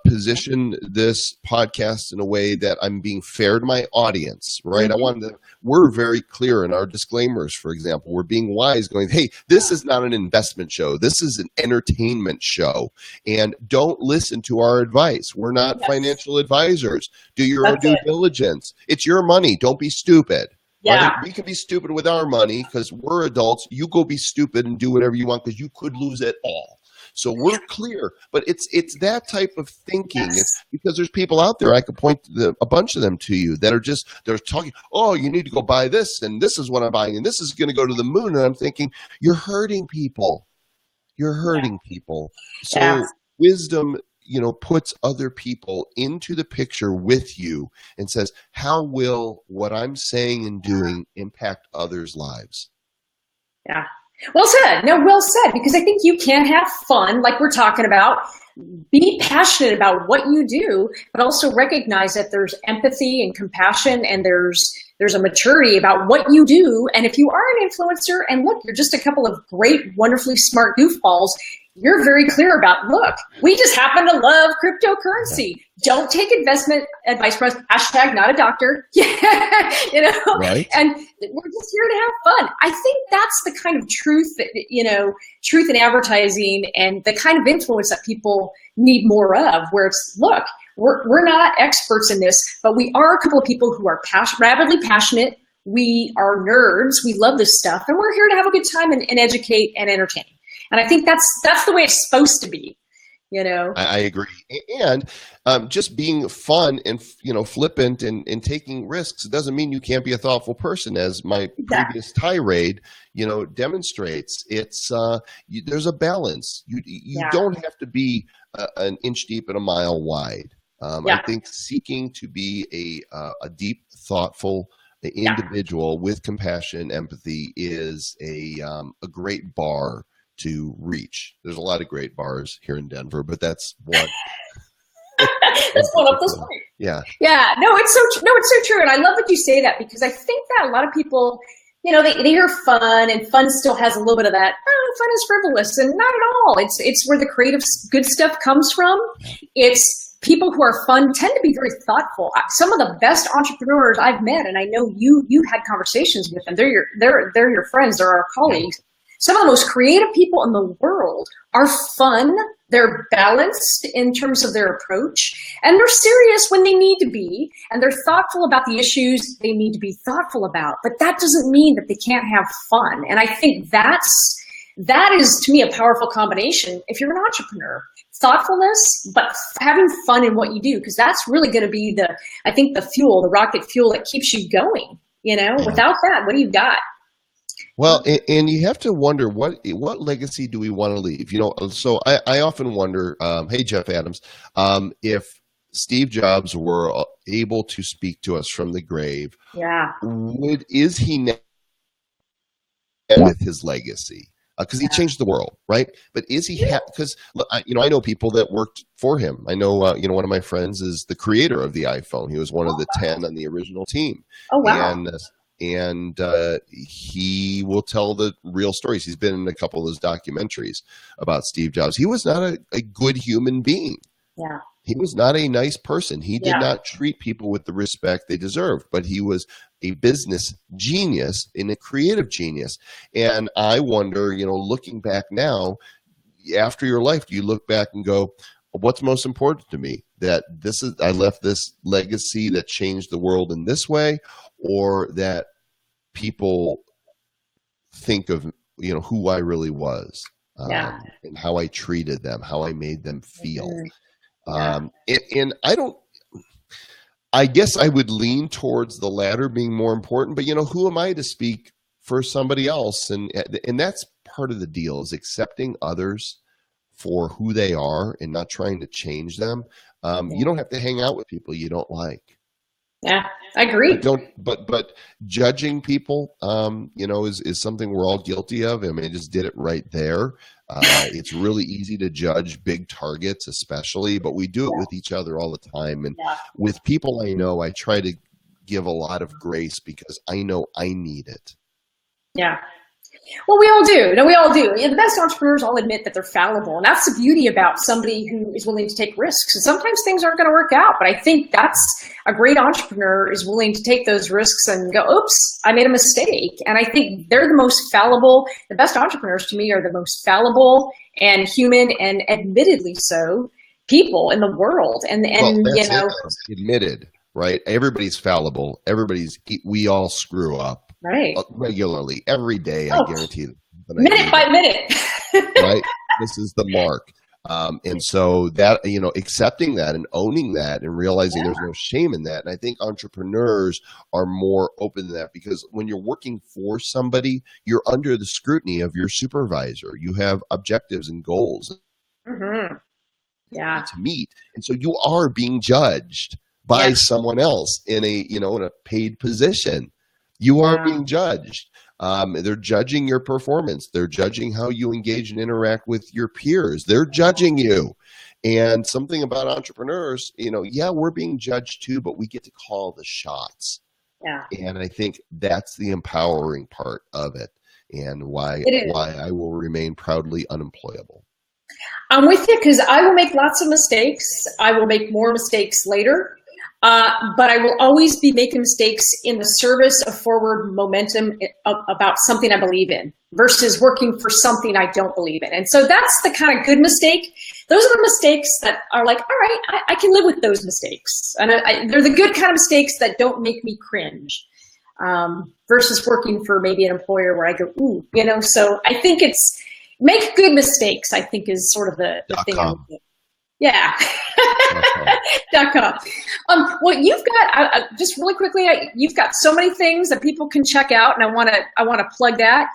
position this podcast in a way that I'm being fair to my audience, right? Mm-hmm. We're very clear in our disclaimers, for example. We're being wise, going, hey, this is not an investment show. This is an entertainment show. And don't listen to our advice. We're not financial advisors. Do your own due diligence. It's your money. Don't be stupid. Yeah. Right? We can be stupid with our money because we're adults. You go be stupid and do whatever you want because you could lose it all. So we're clear, but it's that type of thinking. Yes. It's because there's people out there, I could point a bunch of them to you that are they're talking, oh, you need to go buy this, and this is what I'm buying, and this is going to go to the moon. And I'm thinking, you're hurting people. You're hurting people. So wisdom, puts other people into the picture with you and says, how will what I'm saying and doing impact others' lives? Yeah. Well said. No, well said, because I think you can have fun, like we're talking about, be passionate about what you do, but also recognize that there's empathy and compassion, and there's a maturity about what you do. And if you are an influencer and look, you're just a couple of great, wonderfully smart goofballs, you're very clear about, look, we just happen to love cryptocurrency. Don't take investment advice from us. Hashtag not a doctor. Right. And we're just here to have fun. I think that's the kind of truth that, truth in advertising and the kind of influence that people need more of, where it's, look, we're not experts in this, but we are a couple of people who are rabidly passionate. We are nerds. We love this stuff, and we're here to have a good time and educate and entertain. And I think that's the way it's supposed to be, I agree. And just being fun and, flippant and taking risks doesn't mean you can't be a thoughtful person, as my previous tirade, demonstrates. It's there's a balance. You don't have to be an inch deep and a mile wide. I think seeking to be a deep, thoughtful individual with compassion and empathy is a great bar to reach. There's a lot of great bars here in Denver, but that's one. That's one up the street. Yeah. Yeah. No, it's so true. And I love that you say that, because I think that a lot of people, they hear fun, and fun still has a little bit of that, fun is frivolous, and not at all. It's where the creative good stuff comes from. It's people who are fun tend to be very thoughtful. Some of the best entrepreneurs I've met, and I know you had conversations with them. They're your friends. They're our colleagues. Some of the most creative people in the world are fun. They're balanced in terms of their approach, and they're serious when they need to be, and they're thoughtful about the issues they need to be thoughtful about. But that doesn't mean that they can't have fun. And I think that is, to me, a powerful combination if you're an entrepreneur. Thoughtfulness, but having fun in what you do, because that's really going to be the fuel, the rocket fuel that keeps you going. Without that, what do you got? Well, and you have to wonder what legacy do we want to leave? So I often wonder, hey, Jeff Adams, if Steve Jobs were able to speak to us from the grave, is he now with his legacy? Because he changed the world, right? But is he? Because I know people that worked for him. I know, one of my friends is the creator of the iPhone. He was one of the 10 on the original team. Oh wow! And he will tell the real stories. He's been in a couple of those documentaries about Steve Jobs. He was not a good human being. Yeah. He was not a nice person. He did not treat people with the respect they deserved, but he was a business genius and a creative genius. And I wonder, looking back now, after your life, do you look back and go, what's most important to me? That I left this legacy that changed the world in this way, or that people think of, who I really was, and how I treated them, how I made them feel. And I guess I would lean towards the latter being more important, but who am I to speak for somebody else? And that's part of the deal, is accepting others for who they are and not trying to change them. You don't have to hang out with people you don't like. Yeah, I agree. But judging people, is something we're all guilty of. I mean, I just did it right there. It's really easy to judge big targets, especially, but we do it with each other all the time. And with people I know, I try to give a lot of grace because I know I need it. Yeah. Well, we all do. No, we all do. The best entrepreneurs all admit that they're fallible. And that's the beauty about somebody who is willing to take risks. And sometimes things aren't going to work out. But I think that's a great entrepreneur is willing to take those risks and go, oops, I made a mistake. And I think they're the most fallible. The best entrepreneurs to me are the most fallible and human, and admittedly so, people in the world. And admitted, right? Everybody's fallible. We all screw up. Right. Regularly, every day, I guarantee that. Minute by minute. Right? This is the mark. And so that, accepting that and owning that and realizing there's no shame in that. And I think entrepreneurs are more open to that, because when you're working for somebody, you're under the scrutiny of your supervisor. You have objectives and goals. Mm-hmm. Yeah. to meet. And so you are being judged by someone else in a, in a paid position. You are being judged. They're judging your performance. They're judging how you engage and interact with your peers. They're judging you. And something about entrepreneurs, we're being judged too, but we get to call the shots. Yeah. And I think that's the empowering part of it, and why I will remain proudly unemployable. I'm with you, because I will make lots of mistakes. I will make more mistakes later. But I will always be making mistakes in the service of forward momentum about something I believe in versus working for something I don't believe in. And so that's the kind of good mistake. Those are the mistakes that are like, all right, I can live with those mistakes. And they're the good kind of mistakes that don't make me cringe, versus working for maybe an employer where I go, ooh, so I think it's make good mistakes, I think, is sort of the thing. Yeah. .com. Well, you've got just really quickly. You've got so many things that people can check out, and I want to plug that.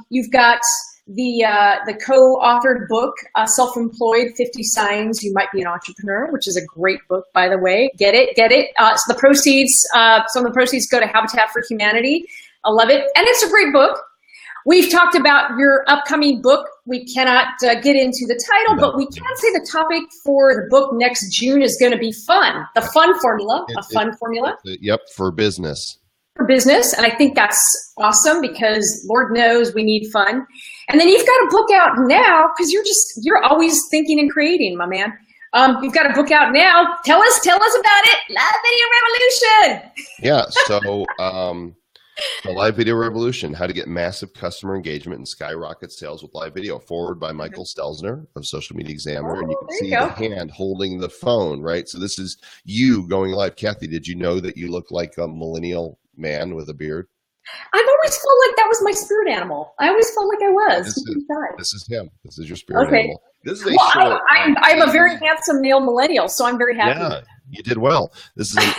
You've got the co-authored book, "Self-Employed: 50 Signs You Might Be an Entrepreneur," which is a great book, by the way. Get it. So the proceeds, some of the proceeds go to Habitat for Humanity. I love it, and it's a great book. We've talked about your upcoming book. We cannot get into the title, but we can say the topic for the book next June is going to be fun. The fun formula, fun formula. Yep, for business. For business, and I think that's awesome because Lord knows we need fun. And then you've got a book out now because you're always thinking and creating, my man. You've got a book out now. Tell us about it. Live Video Revolution. Yeah. So. The Live Video Revolution, How to Get Massive Customer Engagement and Skyrocket Sales with Live Video, forward by Michael Stelzner of Social Media Examiner. And you can see the hand holding the phone, right? So this is you going live. Kathy, did you know that you look like a millennial man with a beard? I've always felt like that was my spirit animal. I always felt like I was. This is him. This is your spirit animal. This is I'm a very handsome male millennial, so I'm very happy. Yeah, you did well. This is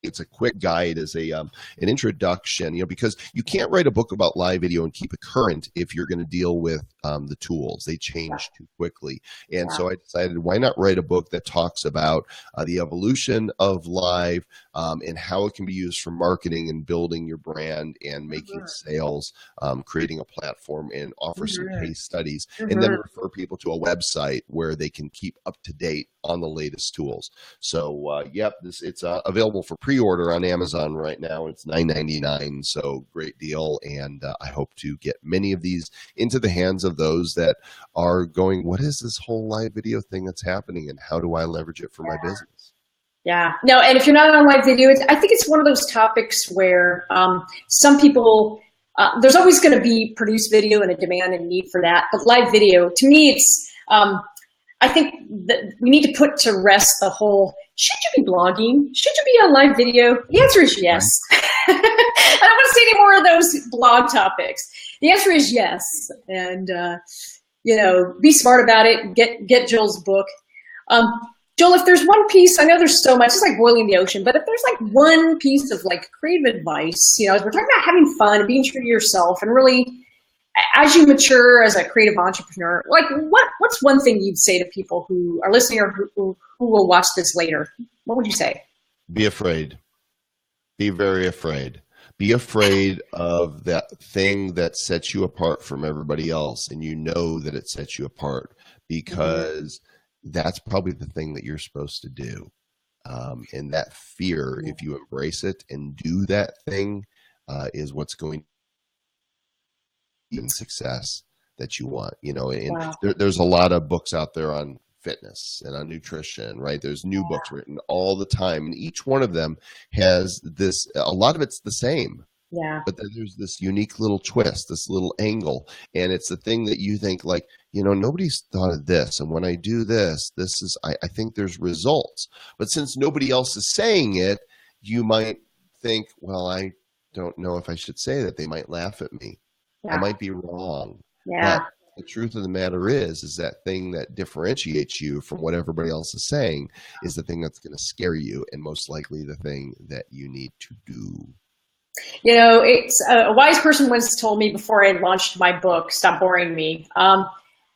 it's a quick guide as an introduction, because you can't write a book about live video and keep it current if you're going to deal with the tools. They change too quickly. And so I decided, why not write a book that talks about the evolution of live and how it can be used for marketing and building your brand and making sales, creating a platform, and offer some case studies, and then refer people to a website where they can keep up to date on the latest tools. So it's available for pre-order on Amazon right now. It's $9.99, so great deal. And I hope to get many of these into the hands of those that are going, what is this whole live video thing that's happening, and how do I leverage it for my business? Yeah, no, and if you're not on live video, I think it's one of those topics where some people, there's always going to be produced video and a demand and need for that. But live video, to me, it's, I think that we need to put to rest the whole, should you be blogging? Should you be on live video? The answer is yes. I don't want to say any more of those blog topics. The answer is yes. And, be smart about it. Get Joel's book. Joel, if there's one piece, I know there's so much, it's like boiling the ocean, but if there's like one piece of like creative advice, as we're talking about having fun and being true to yourself, and really, as you mature as a creative entrepreneur, like what's one thing you'd say to people who are listening or who will watch this later? What would you say? Be afraid. Be very afraid. Be afraid of that thing that sets you apart from everybody else, and that it sets you apart, because that's probably the thing that you're supposed to do. And that fear, if you embrace it and do that thing, is what's going to be success that you want. And there's a lot of books out there on fitness and on nutrition, right? There's new books written all the time, and each one of them has this, a lot of it's the same. Yeah. But then there's this unique little twist, this little angle, and it's the thing that you think like, nobody's thought of this. And when I do this, I think there's results. But since nobody else is saying it, you might think, well, I don't know if I should say that. They might laugh at me. I might be wrong. Yeah. But the truth of the matter is that thing that differentiates you from what everybody else is saying is the thing that's going to scare you, and most likely the thing that you need to do. It's a wise person once told me before I launched my book, Stop Boring Me.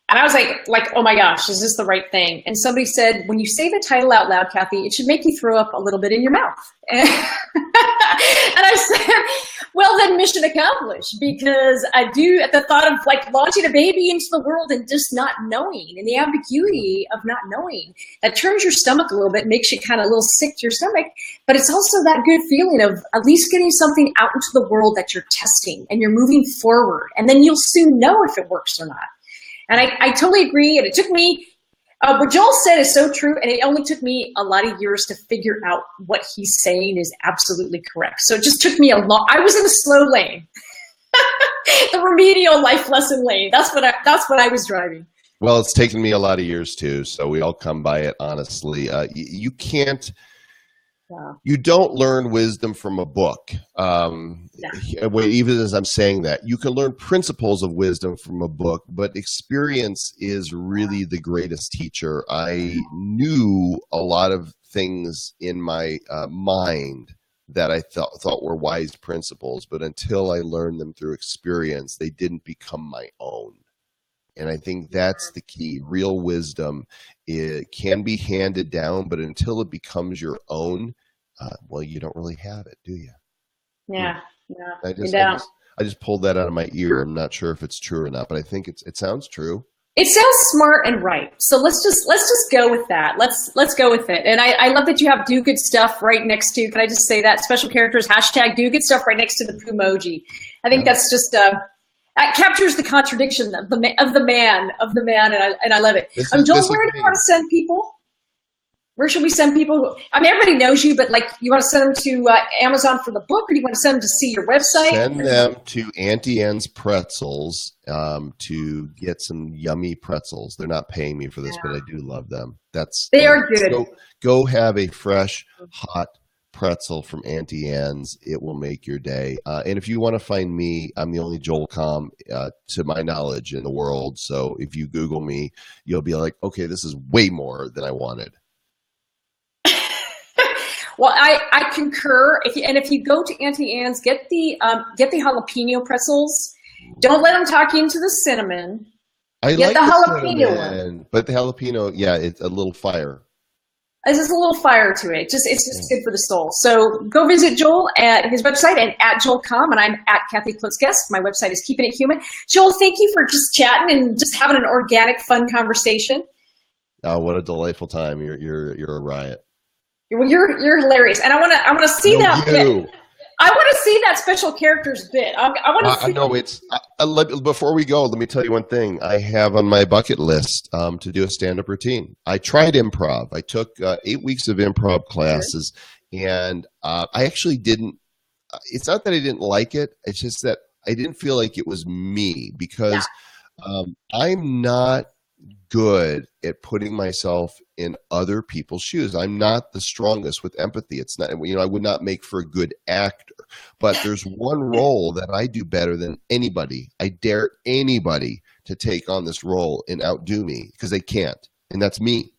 And I was like, oh my gosh, is this the right thing? And somebody said, when you say the title out loud, Kathy, it should make you throw up a little bit in your mouth. And I said, well, then mission accomplished, because I do, at the thought of like launching a baby into the world and just not knowing, and the ambiguity of not knowing, that turns your stomach a little bit, makes you kind of a little sick to your stomach. But it's also that good feeling of at least getting something out into the world that you're testing and you're moving forward. And then you'll soon know if it works or not. And I totally agree. And it took me, what Joel said is so true. And it only took me a lot of years to figure out what he's saying is absolutely correct. So it just took me a long, I was in a slow lane, the remedial life lesson lane. That's what I was driving. Well, it's taken me a lot of years too. So we all come by it honestly. You can't, you don't learn wisdom from a book. Even as I'm saying that, you can learn principles of wisdom from a book, but experience is really the greatest teacher. I knew a lot of things in my mind that I thought were wise principles, but until I learned them through experience, they didn't become my own. And I think that's the key. Real wisdom, it can be handed down, but until it becomes your own, well, you don't really have it, do you? Yeah. I just pulled that out of my ear. I'm not sure if it's true or not, but I think it sounds true. It sounds smart and right. So let's just go with that. Let's go with it. And I love that you have do good stuff right next to, can I just say that, special characters, hashtag do good stuff right next to the Pumoji. I think that's just that captures the contradiction of the man, and I love it. Joel, where do you want to send people? Where should we send people? I mean, everybody knows you, but like, you want to send them to Amazon for the book, or do you want to send them to see your website? Send them to Auntie Anne's Pretzels to get some yummy pretzels. They're not paying me for this, but I do love them. They are good. Go have a fresh, hot pretzel from Auntie Anne's. It will make your day. And if you want to find me, I'm the only Joel Comm, to my knowledge, in the world. So if you Google me, you'll be like, okay, this is way more than I wanted. Well, I concur. If you go to Auntie Anne's, get the jalapeno pretzels. Don't let them talk you into the cinnamon. Get like the jalapeno cinnamon, one. But the jalapeno, yeah, it's a little fire. There's just a little fire to it. It's just good for the soul. So go visit Joel at his website and at Joel Comm, and I'm at Kathy Klotz-Guest. My website is Keeping It Human. Joel, thank you for just chatting and just having an organic, fun conversation. Oh, what a delightful time! You're a riot. Well, you're hilarious, and I want to see that bit. I want to see that special characters bit. I want to. No, it's before we go. Let me tell you one thing. I have on my bucket list to do a stand-up routine. I tried improv. I took 8 weeks of improv classes, and I actually didn't. It's not that I didn't like it. It's just that I didn't feel like it was me, because I'm not good at putting myself in other people's shoes. I'm not the strongest with empathy. It's not, I would not make for a good actor, but there's one role that I do better than anybody. I dare anybody to take on this role and outdo me, because they can't. And that's me.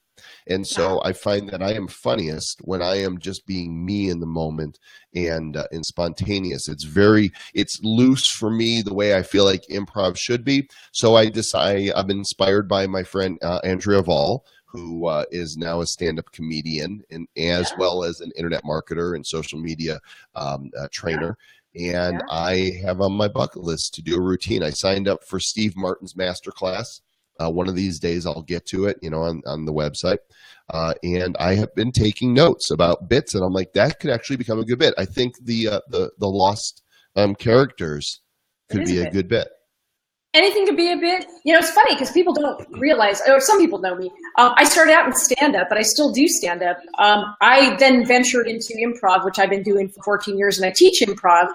And so I find that I am funniest when I am just being me in the moment and spontaneous. It's loose for me, the way I feel like improv should be. So I'm inspired by my friend Andrea Vall, who is now a stand-up comedian and as well as an internet marketer and social media trainer. And I have on my bucket list to do a routine. I signed up for Steve Martin's masterclass. One of these days I'll get to it, on the website. And I have been taking notes about bits, and I'm like, that could actually become a good bit. I think the lost characters could be a good bit. Anything could be a bit. It's funny because people don't realize, or some people know me. I started out in stand-up, but I still do stand-up. I then ventured into improv, which I've been doing for 14 years, and I teach improv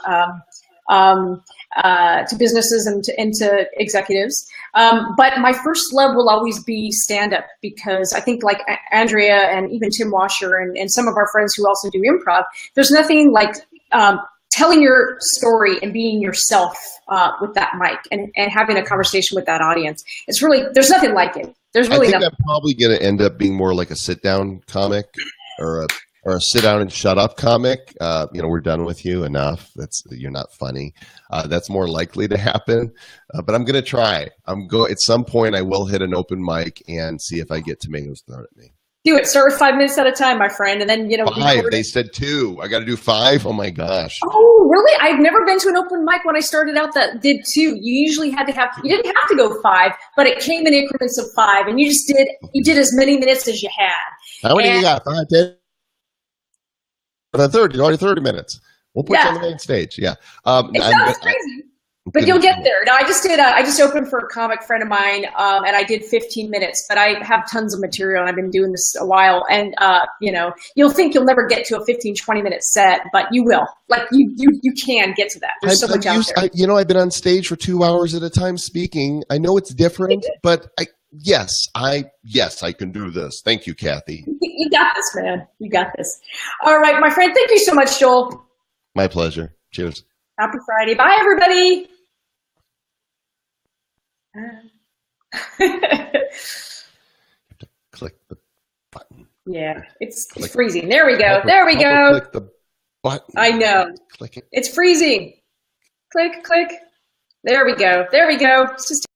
to businesses and to executives. But my first love will always be stand-up, because I think, like Andrea and even Tim Washer and some of our friends who also do improv, there's nothing like telling your story and being yourself with that mic and having a conversation with that audience. It's really, there's nothing like it. There's really nothing. I'm probably going to end up being more like a sit-down comic or or a sit down and shut up comic, we're done with you. Enough. You're not funny. That's more likely to happen. But I'm going to try. At some point I will hit an open mic and see if I get tomatoes thrown at me. Do it. Start with 5 minutes at a time, my friend. And then, 5. They said 2. I got to do 5. Oh my gosh. Oh, really? I've never been to an open mic when I started out that did 2. You usually you didn't have to go 5, but it came in increments of 5. And you did as many minutes as you had. How many you got? 5, 10? 30, already 30 minutes. We'll put you on the main stage. Yeah. It sounds crazy. But you'll get there. No, I just opened for a comic friend of mine, and I did 15 minutes, but I have tons of material and I've been doing this a while. And, you'll think you'll never get to a 15, 20-minute set, but you will. Like you can get to that. There's so much out there. I've been on stage for 2 hours at a time speaking. I know it's different, but yes, I can do this. Thank you, Kathy. You got this, man. You got this. All right, my friend. Thank you so much, Joel. My pleasure. Cheers. Happy Friday. Bye, everybody. Click the button. Yeah, it's freezing. There we go. There we go. Click the button. I know. Click it. It's freezing. Click, click. There we go. There we go. It's just